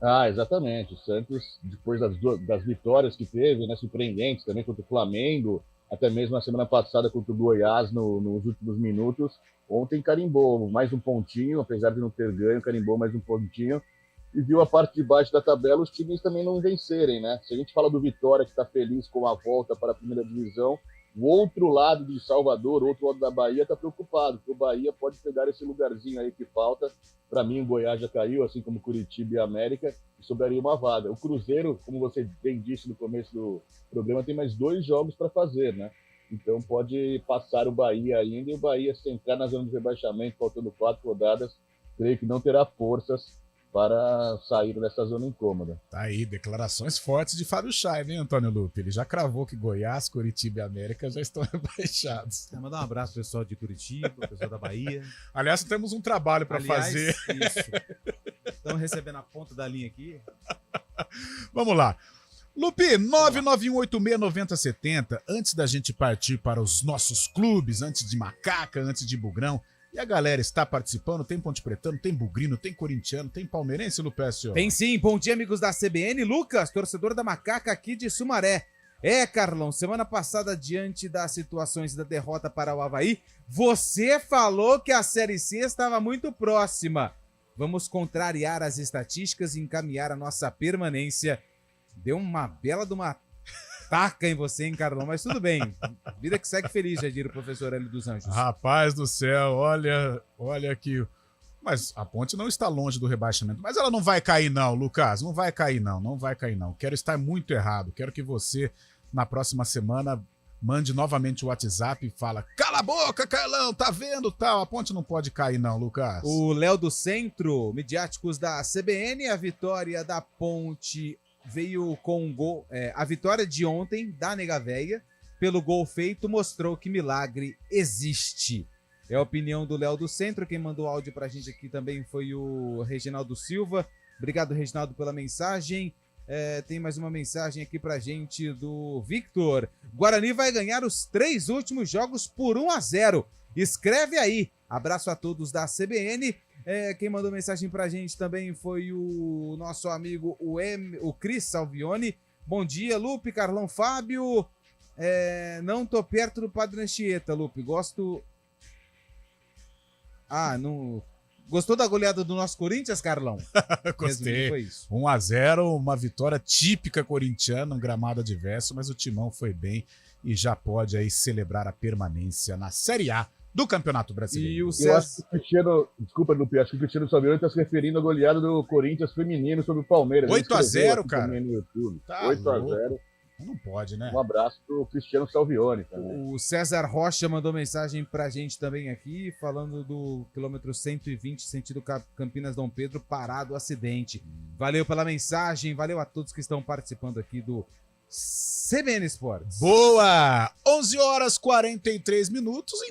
Ah, exatamente. O Santos, depois das vitórias que teve, né, surpreendentes também contra o Flamengo, até mesmo na semana passada contra o Goiás nos últimos minutos, ontem carimbou mais um pontinho, apesar de não ter ganho, carimbou mais um pontinho e viu a parte de baixo da tabela os times também não vencerem, né? Se a gente fala do Vitória, que está feliz com a volta para a primeira divisão, o outro lado de Salvador, o outro lado da Bahia, está preocupado, porque o Bahia pode pegar esse lugarzinho aí que falta. Para mim, o Goiás já caiu, assim como Curitiba e América, e sobraria uma vaga. O Cruzeiro, como você bem disse no começo do programa, tem mais 2 jogos para fazer, né? Então pode passar o Bahia ainda, e o Bahia, se entrar na zona de rebaixamento, faltando 4 rodadas, creio que não terá forças para sair dessa zona incômoda. Tá aí, declarações fortes de Fábio Chaib, hein, Antônio Lupe? Ele já cravou que Goiás, Curitiba e América já estão rebaixados. Mandar um abraço pro pessoal de Curitiba, pro pessoal da Bahia. Aliás, temos um trabalho para fazer. Isso. Estão recebendo a ponta da linha aqui. Vamos lá. Lupe, 991869070. Antes da gente partir para os nossos clubes, antes de Macaca, antes de Bugrão, e a galera está participando? Tem Ponte Pretano, tem Bugrino, tem Corintiano, tem Palmeirense, Lupécio? Tem sim. Bom dia, amigos da CBN. Lucas, torcedor da Macaca aqui de Sumaré. Carlão, semana passada, diante das situações da derrota para o Avaí, você falou que a Série C estava muito próxima. Vamos contrariar as estatísticas e encaminhar a nossa permanência. Deu uma bela de uma taca em você, hein, Carlão? Mas tudo bem. Vida que segue feliz, já diria o professor Hélio dos Anjos. Rapaz do céu, olha aqui. Mas a Ponte não está longe do rebaixamento. Mas ela não vai cair não, Lucas. Não vai cair não. Quero estar muito errado. Quero que você, na próxima semana, mande novamente o WhatsApp e fala: cala a boca, Carlão, tá vendo tal? A Ponte não pode cair não, Lucas. O Léo do Centro, midiáticos da CBN, a vitória da Ponte veio com um gol. A vitória de ontem da Nega Véia, pelo gol feito, mostrou que milagre existe. É a opinião do Léo do Centro. Quem mandou áudio pra gente aqui também foi o Reginaldo Silva. Obrigado, Reginaldo, pela mensagem. Tem mais uma mensagem aqui pra gente do Victor. Guarani vai ganhar os 3 últimos jogos por 1-0. Escreve aí. Abraço a todos da CBN. Quem mandou mensagem pra gente também foi o nosso amigo o Cris Salvione. Bom dia, Lupe, Carlão, Fábio. Não tô perto do Padre Anchieta, Lupe. Não... Gostou da goleada do nosso Corinthians, Carlão? Gostei. 1-0, uma vitória típica corintiana, um gramado adverso, mas o Timão foi bem e já pode aí celebrar a permanência na Série A do Campeonato Brasileiro. E o Eu acho que o Cristiano, desculpa, Lupe, acho que o Cristiano Salvione está se referindo à goleada do Corinthians feminino sobre o Palmeiras. 8-0, cara. Tá 8-0. Não pode, né? Um abraço pro Cristiano Salvione também. O César Rocha mandou mensagem pra gente também aqui, falando do quilômetro 120, sentido Campinas Dom Pedro, parado, acidente. Valeu pela mensagem, valeu a todos que estão participando aqui do CBN Esportes. Boa! 11h43,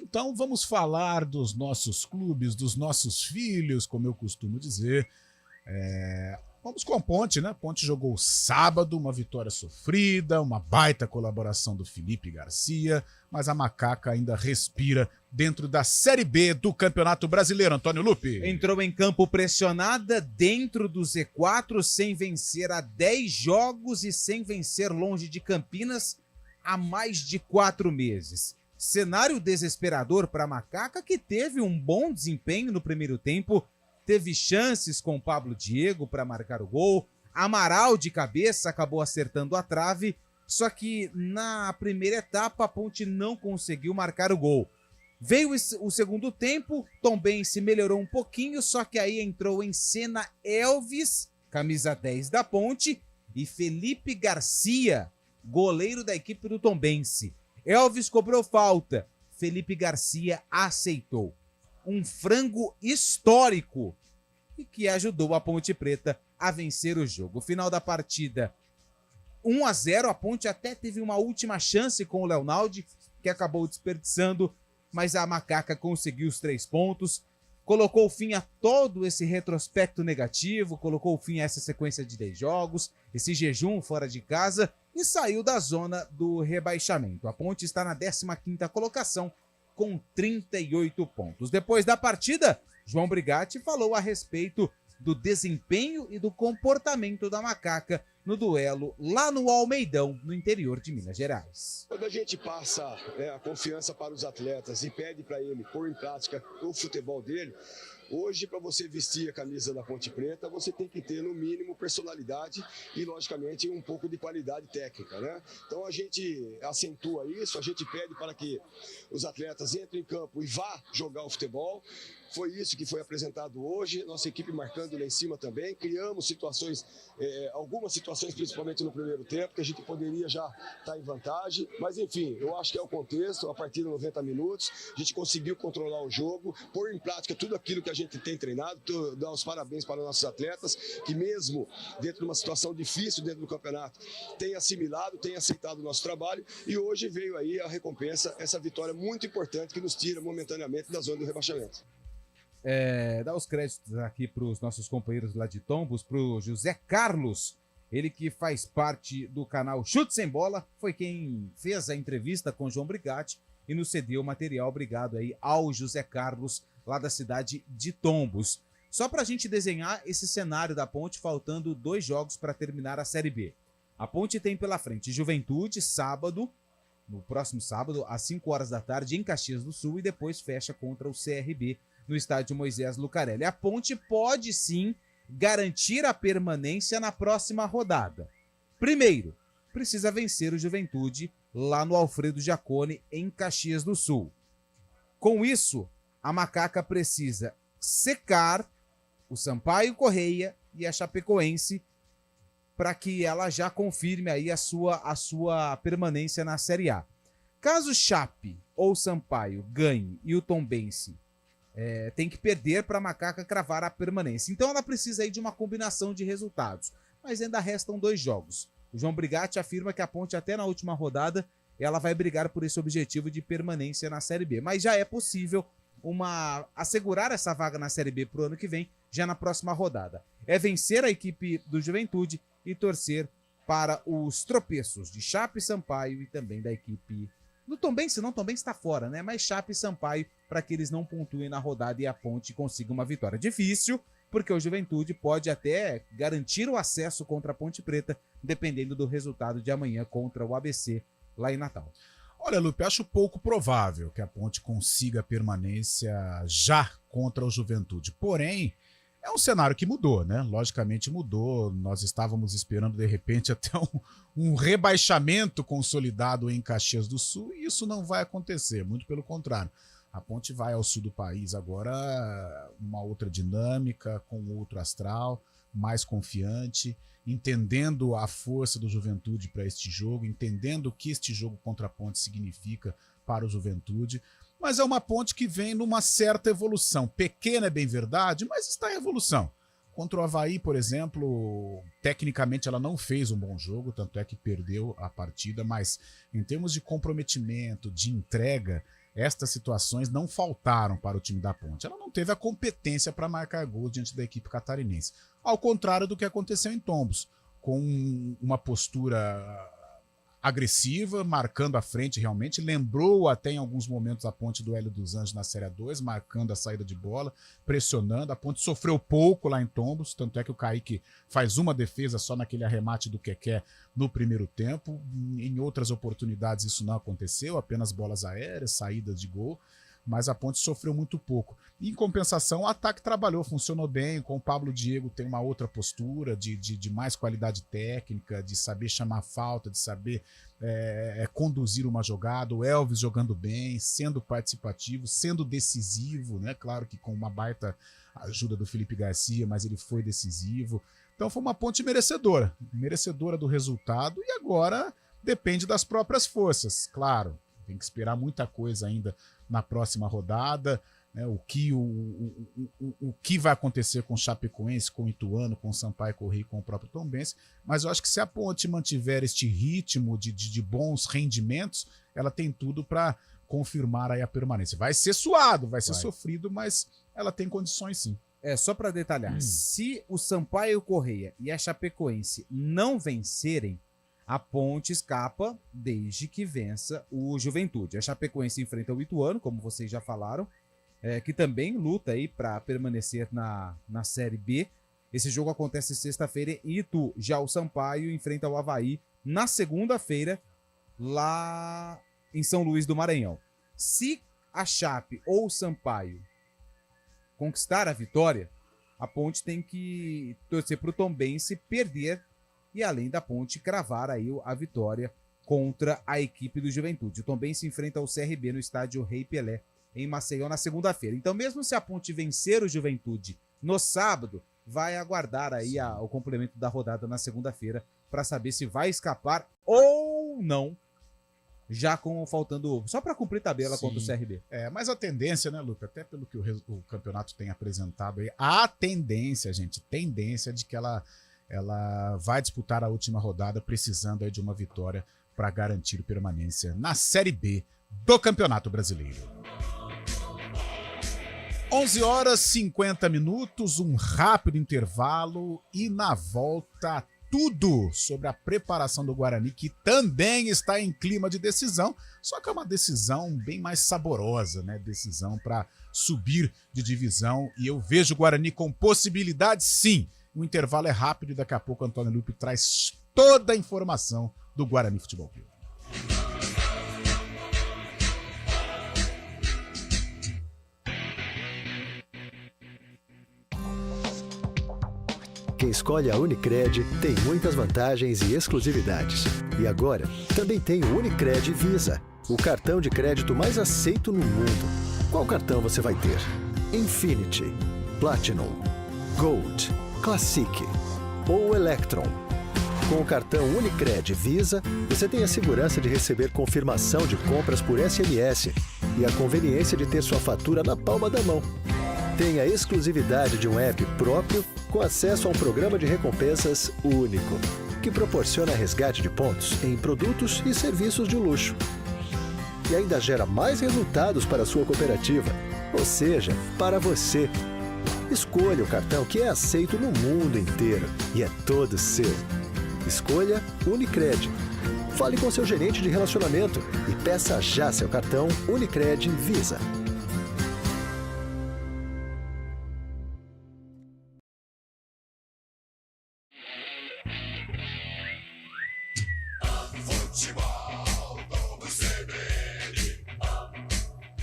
então vamos falar dos nossos clubes, dos nossos filhos, como eu costumo dizer. Vamos com a Ponte, né? Ponte jogou sábado, uma vitória sofrida, uma baita colaboração do Felipe Garcia, mas a Macaca ainda respira dentro da Série B do Campeonato Brasileiro, Antônio Lupe. Entrou em campo pressionada dentro do Z4, sem vencer há 10 jogos e sem vencer longe de Campinas há mais de 4 meses. Cenário desesperador para a Macaca, que teve um bom desempenho no primeiro tempo, teve chances com Pablo Diego para marcar o gol, Amaral de cabeça acabou acertando a trave, só que na primeira etapa a Ponte não conseguiu marcar o gol. Veio o segundo tempo, Tombense melhorou um pouquinho, só que aí entrou em cena Elvis, camisa 10 da Ponte, e Felipe Garcia, goleiro da equipe do Tombense. Elvis cobrou falta, Felipe Garcia aceitou. Um frango histórico e que ajudou a Ponte Preta a vencer o jogo. Final da partida, 1-0, a Ponte até teve uma última chance com o Leonaldi, que acabou desperdiçando, mas a Macaca conseguiu os 3 pontos, colocou fim a todo esse retrospecto negativo, colocou fim a essa sequência de 10 jogos, esse jejum fora de casa e saiu da zona do rebaixamento. A Ponte está na 15ª colocação com 38 pontos. Depois da partida, João Brigatti falou a respeito do desempenho e do comportamento da Macaca no duelo lá no Almeidão, no interior de Minas Gerais. Quando a gente passa a confiança para os atletas e pede para ele pôr em prática o futebol dele, hoje, para você vestir a camisa da Ponte Preta, você tem que ter, no mínimo, personalidade e, logicamente, um pouco de qualidade técnica, né? Então, a gente acentua isso, a gente pede para que os atletas entrem em campo e vá jogar o futebol. Foi isso que foi apresentado hoje, nossa equipe marcando lá em cima também. Criamos situações, algumas situações, principalmente no primeiro tempo, que a gente poderia já estar em vantagem. Mas, enfim, eu acho que é o contexto, a partir de 90 minutos, a gente conseguiu controlar o jogo, pôr em prática tudo aquilo que a gente tem treinado. Dar os parabéns para os nossos atletas, que mesmo dentro de uma situação difícil dentro do campeonato, têm assimilado, têm aceitado o nosso trabalho. E hoje veio aí a recompensa, essa vitória muito importante que nos tira momentaneamente da zona do rebaixamento. Dar os créditos aqui para os nossos companheiros lá de Tombos, para o José Carlos, ele que faz parte do canal Chute Sem Bola, foi quem fez a entrevista com o João Brigatti e nos cedeu o material. Obrigado aí ao José Carlos, lá da cidade de Tombos. Só para a gente desenhar esse cenário da Ponte, faltando 2 jogos para terminar a Série B. A Ponte tem pela frente Juventude, sábado, no próximo sábado, às 5 horas da tarde, em Caxias do Sul, e depois fecha contra o CRB, no estádio Moisés Lucarelli. A Ponte pode sim garantir a permanência na próxima rodada. Primeiro, precisa vencer o Juventude lá no Alfredo Jaconi, em Caxias do Sul. Com isso, a Macaca precisa secar o Sampaio Correia e a Chapecoense para que ela já confirme aí a sua permanência na Série A. Caso Chape ou Sampaio ganhe e o Tombense tem que perder para a Macaca cravar a permanência. Então ela precisa aí de uma combinação de resultados. Mas ainda restam 2 jogos. O João Brigatti afirma que a Ponte, até na última rodada, ela vai brigar por esse objetivo de permanência na Série B. Mas já é possível assegurar essa vaga na Série B para o ano que vem, já na próxima rodada. É vencer a equipe do Juventude e torcer para os tropeços de Chape, Sampaio e também da equipe do Tombense. Não, Tombense está fora, né? Mas Chape e Sampaio, para que eles não pontuem na rodada e a Ponte consiga uma vitória. Difícil, porque o Juventude pode até garantir o acesso contra a Ponte Preta, dependendo do resultado de amanhã contra o ABC lá em Natal. Olha, Lupe, acho pouco provável que a Ponte consiga permanência já contra o Juventude. Porém, é um cenário que mudou, né? Logicamente mudou. Nós estávamos esperando, de repente, até um rebaixamento consolidado em Caxias do Sul, e isso não vai acontecer, muito pelo contrário. A Ponte vai ao sul do país agora, uma outra dinâmica, com outro astral, mais confiante, entendendo a força do Juventude para este jogo, entendendo o que este jogo contra a Ponte significa para o Juventude. Mas é uma Ponte que vem numa certa evolução. Pequena, é bem verdade, mas está em evolução. Contra o Avaí, por exemplo, tecnicamente ela não fez um bom jogo, tanto é que perdeu a partida, mas em termos de comprometimento, de entrega, estas situações não faltaram para o time da Ponte. Ela não teve a competência para marcar gol diante da equipe catarinense. Ao contrário do que aconteceu em Tombos, com uma postura agressiva, marcando a frente realmente, lembrou até em alguns momentos a Ponte do Hélio dos Anjos na Série 2, marcando a saída de bola, pressionando. A Ponte sofreu pouco lá em Tombos, tanto é que o Kaique faz uma defesa só naquele arremate do Keké no primeiro tempo. Em outras oportunidades isso não aconteceu, apenas bolas aéreas, saídas de gol, mas a Ponte sofreu muito pouco. Em compensação, o ataque trabalhou, funcionou bem, com o Pablo Diego tem uma outra postura de mais qualidade técnica, de saber chamar falta, de saber conduzir uma jogada, o Elvis jogando bem, sendo participativo, sendo decisivo, né? Claro que com uma baita ajuda do Felipe Garcia, mas ele foi decisivo. Então foi uma Ponte merecedora do resultado, e agora depende das próprias forças, claro. Tem que esperar muita coisa ainda na próxima rodada. né, o que vai acontecer com o Chapecoense, com o Ituano, com o Sampaio Corrêa e com o próprio Tombense, mas eu acho que se a Ponte mantiver este ritmo de bons rendimentos, ela tem tudo para confirmar aí a permanência. Vai ser suado, vai ser sofrido, mas ela tem condições sim. Só para detalhar, se o Sampaio Corrêa e a Chapecoense não vencerem, a Ponte escapa desde que vença o Juventude. A Chapecoense enfrenta o Ituano, como vocês já falaram, que também luta aí para permanecer na Série B. Esse jogo acontece sexta-feira em Itu. Já o Sampaio enfrenta o Avaí na segunda-feira, lá em São Luís do Maranhão. Se a Chape ou o Sampaio conquistar a vitória, a Ponte tem que torcer para o Tombense perder e, além da Ponte, cravar aí a vitória contra a equipe do Juventude. O Tombense enfrenta o CRB no estádio Rei Pelé, em Maceió, na segunda-feira. Então, mesmo se a Ponte vencer o Juventude no sábado, vai aguardar aí o complemento da rodada na segunda-feira para saber se vai escapar ou não, já faltando só para cumprir tabela contra o CRB. Mas a tendência, né, Luca, até pelo que o campeonato tem apresentado aí, a tendência de que ela vai disputar a última rodada precisando aí de uma vitória para garantir permanência na Série B do Campeonato Brasileiro. 11h50, um rápido intervalo e na volta tudo sobre a preparação do Guarani, que também está em clima de decisão, só que é uma decisão bem mais saborosa, né? Decisão para subir de divisão, e eu vejo o Guarani com possibilidade sim. O intervalo é rápido e daqui a pouco o Antônio Lupe traz toda a informação do Guarani Futebol Clube. Quem escolhe a Unicred tem muitas vantagens e exclusividades. E agora, também tem o Unicred Visa, o cartão de crédito mais aceito no mundo. Qual cartão você vai ter? Infinity, Platinum, Gold, Classic ou Electron. Com o cartão Unicred Visa, você tem a segurança de receber confirmação de compras por SMS e a conveniência de ter sua fatura na palma da mão. Tem a exclusividade de um app próprio com acesso a um programa de recompensas único, que proporciona resgate de pontos em produtos e serviços de luxo. E ainda gera mais resultados para a sua cooperativa, ou seja, para você. Escolha o cartão que é aceito no mundo inteiro e é todo seu. Escolha Unicred. Fale com seu gerente de relacionamento e peça já seu cartão Unicred Visa.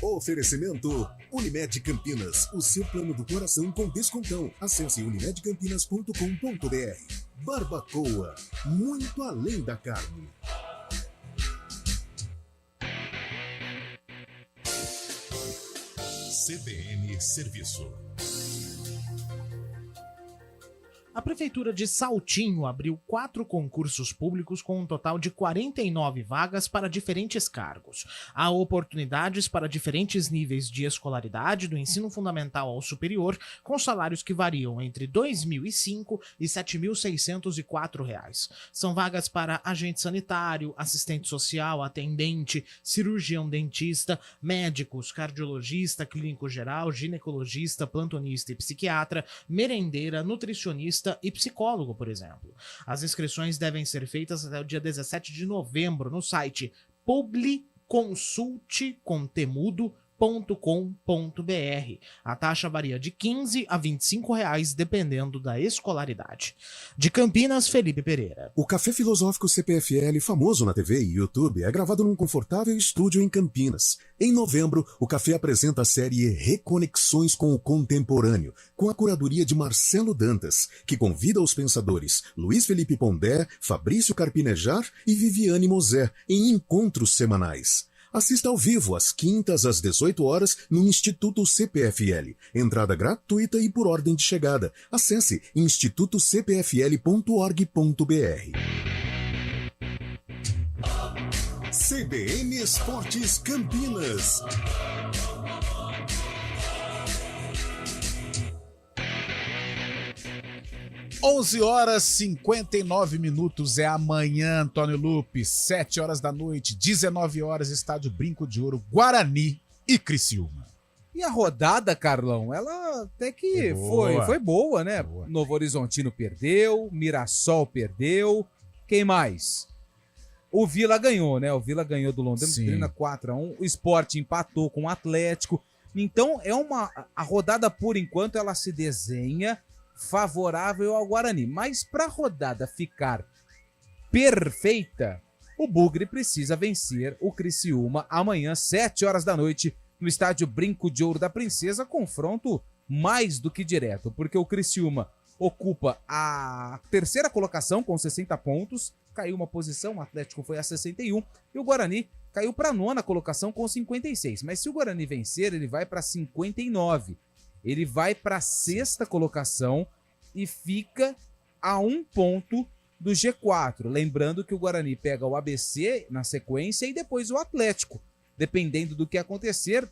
Oferecimento Unimed Campinas, o seu plano do coração com descontão. Acesse unimedcampinas.com.br. Barbacoa, muito além da carne. CBN Serviço. A Prefeitura de Saltinho abriu 4 concursos públicos com um total de 49 vagas para diferentes cargos. Há oportunidades para diferentes níveis de escolaridade, do ensino fundamental ao superior, com salários que variam entre R$ 2.005 e R$ 7.604. São vagas para agente sanitário, assistente social, atendente, cirurgião dentista, médicos, cardiologista, clínico geral, ginecologista, plantonista e psiquiatra, merendeira, nutricionista e psicólogo, por exemplo. As inscrições devem ser feitas até o dia 17 de novembro no site publiconsulte.com.br. A taxa varia de R$ 15 a R$ 25 dependendo da escolaridade. De Campinas, Felipe Pereira. O Café Filosófico CPFL, famoso na TV e YouTube, é gravado num confortável estúdio em Campinas. Em novembro, o Café apresenta a série Reconexões com o Contemporâneo, com a curadoria de Marcelo Dantas, que convida os pensadores Luiz Felipe Pondé, Fabrício Carpinejar e Viviane Mosé em encontros semanais. Assista ao vivo às quintas às 18 horas no Instituto CPFL. Entrada gratuita e por ordem de chegada. Acesse institutocpfl.org.br. CBN Esportes Campinas. 11 horas 59 minutos é amanhã, Antônio Lupe, 7 horas da noite, 19 horas, Estádio Brinco de Ouro, Guarani e Criciúma. E a rodada, Carlão, ela até que foi boa, né? Boa. Novo Horizontino perdeu, Mirassol perdeu, quem mais? O Vila ganhou, né? O Vila ganhou do Londrina 4-1, o Sport empatou com o Atlético. Então, a rodada, por enquanto, ela se desenha favorável ao Guarani. Mas para a rodada ficar perfeita, o Bugre precisa vencer o Criciúma amanhã, 7 horas da noite, no estádio Brinco de Ouro da Princesa. Confronto mais do que direto, porque o Criciúma ocupa a terceira colocação com 60 pontos, caiu uma posição, o Atlético foi a 61, e o Guarani caiu para a 9ª colocação com 56. Mas se o Guarani vencer, ele vai para 59. Ele vai para a 6ª colocação e fica a 1 ponto do G4. Lembrando que o Guarani pega o ABC na sequência e depois o Atlético. Dependendo do que acontecer,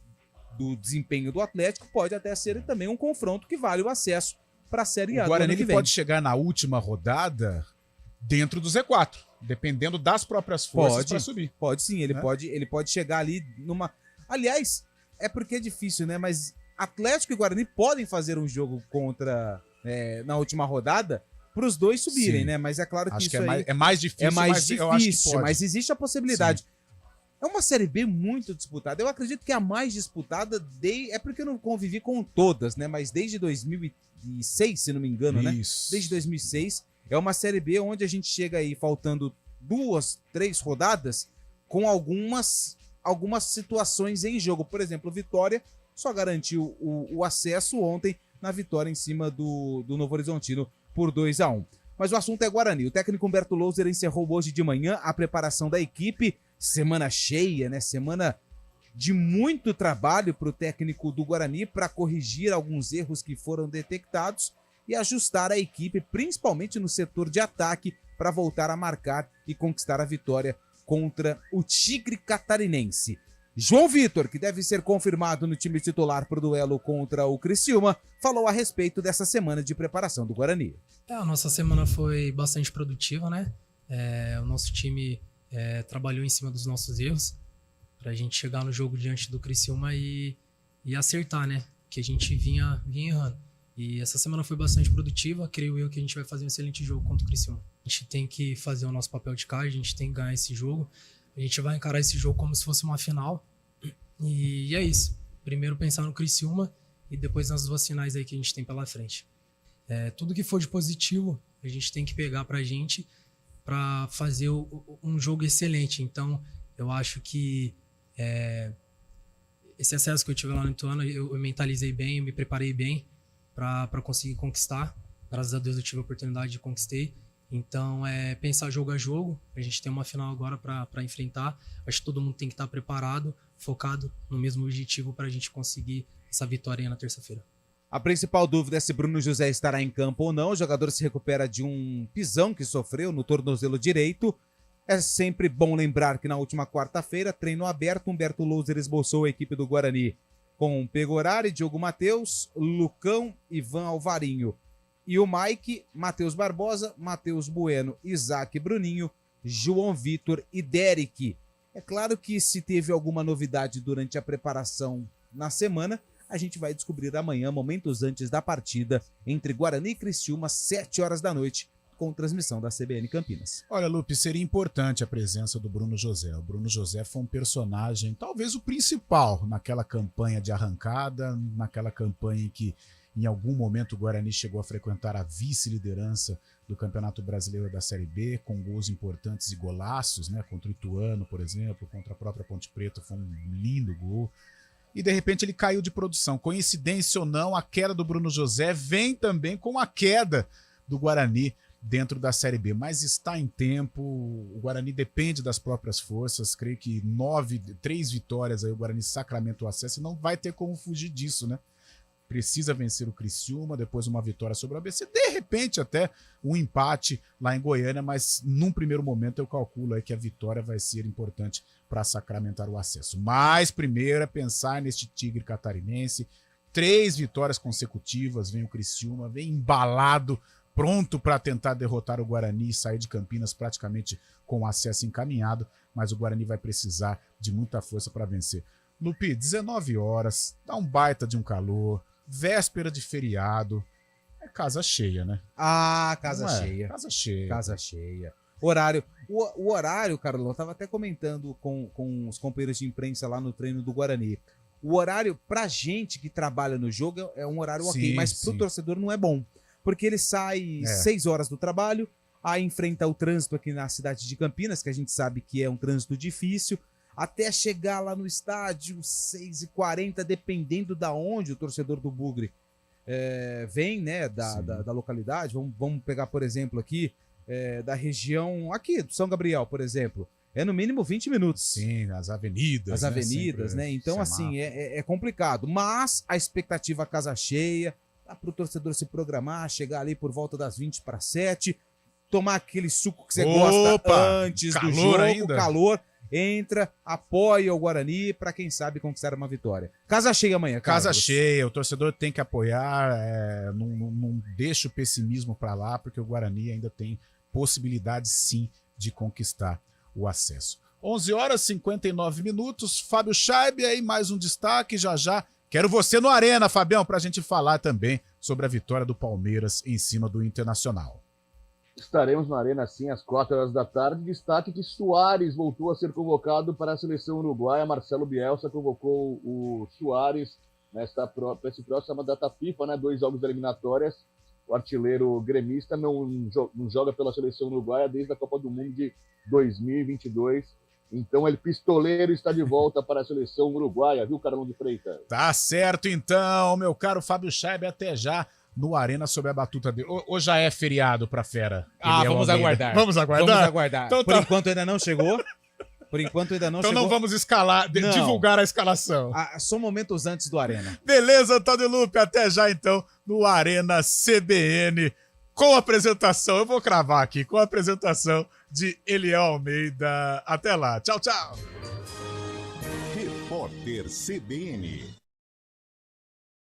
do desempenho do Atlético, pode até ser também um confronto que vale o acesso para a Série A. O Guarani pode chegar na última rodada dentro do Z4, dependendo das próprias forças para subir. Pode sim, ele pode chegar ali numa... Aliás, é porque é difícil, né? Mas Atlético e Guarani podem fazer um jogo contra na última rodada para os dois subirem, né? Mas é claro que acho isso que é mais difícil. É mais difícil, eu acho que pode. Mas existe a possibilidade. Sim. É uma Série B muito disputada. Eu acredito que a mais disputada é porque eu não convivi com todas, né? Mas desde 2006, se não me engano, né? Desde 2006, é uma Série B onde a gente chega aí faltando 2, 3 rodadas com algumas situações em jogo. Por exemplo, o Vitória só garantiu o acesso ontem na vitória em cima do Novo Horizontino por 2-1. Mas o assunto é Guarani. O técnico Humberto Louser encerrou hoje de manhã a preparação da equipe. Semana cheia, né? Semana de muito trabalho para o técnico do Guarani para corrigir alguns erros que foram detectados e ajustar a equipe, principalmente no setor de ataque, para voltar a marcar e conquistar a vitória contra o Tigre Catarinense. João Vitor, que deve ser confirmado no time titular para o duelo contra o Criciúma, falou a respeito dessa semana de preparação do Guarani. A nossa semana foi bastante produtiva, né? O nosso time trabalhou em cima dos nossos erros para a gente chegar no jogo diante do Criciúma e acertar, né? Que a gente vinha errando. E essa semana foi bastante produtiva, creio eu que a gente vai fazer um excelente jogo contra o Criciúma. A gente tem que fazer o nosso papel de casa, a gente tem que ganhar esse jogo. A gente vai encarar esse jogo como se fosse uma final. E é isso. Primeiro pensar no Criciúma e depois nas 2 finais aí que a gente tem pela frente. Tudo que for de positivo, a gente tem que pegar pra gente para fazer um jogo excelente. Então, eu acho que esse acesso que eu tive lá no Ituano, eu mentalizei bem, eu me preparei bem para conseguir conquistar. Graças a Deus eu tive a oportunidade de conquistei. Então, pensar jogo a jogo. A gente tem uma final agora para enfrentar. Acho que todo mundo tem que estar preparado, focado no mesmo objetivo para a gente conseguir essa vitória aí na terça-feira. A principal dúvida é se Bruno José estará em campo ou não. O jogador se recupera de um pisão que sofreu no tornozelo direito. É sempre bom lembrar que na última quarta-feira, treino aberto, Humberto Louser esboçou a equipe do Guarani com Pegorari, Diogo Matheus, Lucão, Ivan Alvarinho e o Mike, Matheus Barbosa, Matheus Bueno, Isaac Bruninho, João Vitor e Derek. É claro que se teve alguma novidade durante a preparação na semana, a gente vai descobrir amanhã, momentos antes da partida entre Guarani e Criciúma, 7 horas da noite, com transmissão da CBN Campinas. Olha, Lupe, seria importante a presença do Bruno José. O Bruno José foi um personagem, talvez o principal, naquela campanha de arrancada, naquela campanha em que em algum momento o Guarani chegou a frequentar a vice-liderança do Campeonato Brasileiro da Série B, com gols importantes e golaços, né? Contra o Ituano, por exemplo, contra a própria Ponte Preta, foi um lindo gol. E de repente ele caiu de produção. Coincidência ou não, a queda do Bruno José vem também com a queda do Guarani dentro da Série B, mas está em tempo, o Guarani depende das próprias forças, creio que 3 vitórias aí o Guarani sacramenta o acesso e não vai ter como fugir disso, né? Precisa vencer o Criciúma, depois uma vitória sobre o ABC, de repente até um empate lá em Goiânia, mas num primeiro momento eu calculo aí que a vitória vai ser importante para sacramentar o acesso. Mas primeiro é pensar neste Tigre Catarinense, 3 vitórias consecutivas, vem o Criciúma, vem embalado pronto para tentar derrotar o Guarani e sair de Campinas praticamente com o acesso encaminhado, mas o Guarani vai precisar de muita força para vencer. Lupi, 19 horas, tá um baita de um calor, véspera de feriado, é casa cheia, né? Ah, casa cheia. Casa cheia. Casa cheia. Horário. O horário, Carlão, eu tava até comentando com os companheiros de imprensa lá no treino do Guarani. O horário, pra gente que trabalha no jogo, é um horário ok, mas pro torcedor não é bom. Porque ele sai 6 horas do trabalho, aí enfrenta o trânsito aqui na cidade de Campinas, que a gente sabe que é um trânsito difícil, até chegar lá no estádio, 6h40, dependendo da onde o torcedor do Bugre vem, né, da localidade. Vamos pegar, por exemplo, aqui, da região aqui, do São Gabriel, por exemplo. É no mínimo 20 minutos. Sim, as avenidas. As avenidas, né? Então, assim, é complicado. Mas a expectativa casa cheia, dá para o torcedor se programar, chegar ali por volta das 6:50, tomar aquele suco que você gosta antes do jogo, ainda. Calor, entra, apoia o Guarani para quem sabe conquistar uma vitória. Casa cheia amanhã, Carlos. Casa cheia, o torcedor tem que apoiar, não deixa o pessimismo para lá, porque o Guarani ainda tem possibilidade sim de conquistar o acesso. 11h59, Fábio Scheib, aí mais um destaque, já. Quero você no Arena, Fabião, para a gente falar também sobre a vitória do Palmeiras em cima do Internacional. Estaremos na Arena, sim, às 4 da tarde. Destaque que Suárez voltou a ser convocado para a seleção uruguaia. Marcelo Bielsa convocou o Suárez para essa próxima data FIFA, né? 2 jogos eliminatórias. O artilheiro gremista não joga pela seleção uruguaia desde a Copa do Mundo de 2022. Então, ele pistoleiro está de volta para a seleção uruguaia, viu, Carlão de Freitas? Tá certo, então, meu caro Fábio Scheib, até já no Arena sob a batuta dele. Ou já é feriado pra fera? Vamos aguardar. Vamos aguardar? Então, por enquanto ainda não chegou. Então não vamos divulgar a escalação. Só momentos antes do Arena. Beleza, Antônio Lupe, até já então no Arena CBN. Com a apresentação, eu vou cravar aqui, com a apresentação de Eliel Almeida. Até lá, tchau, tchau. Repórter CBN.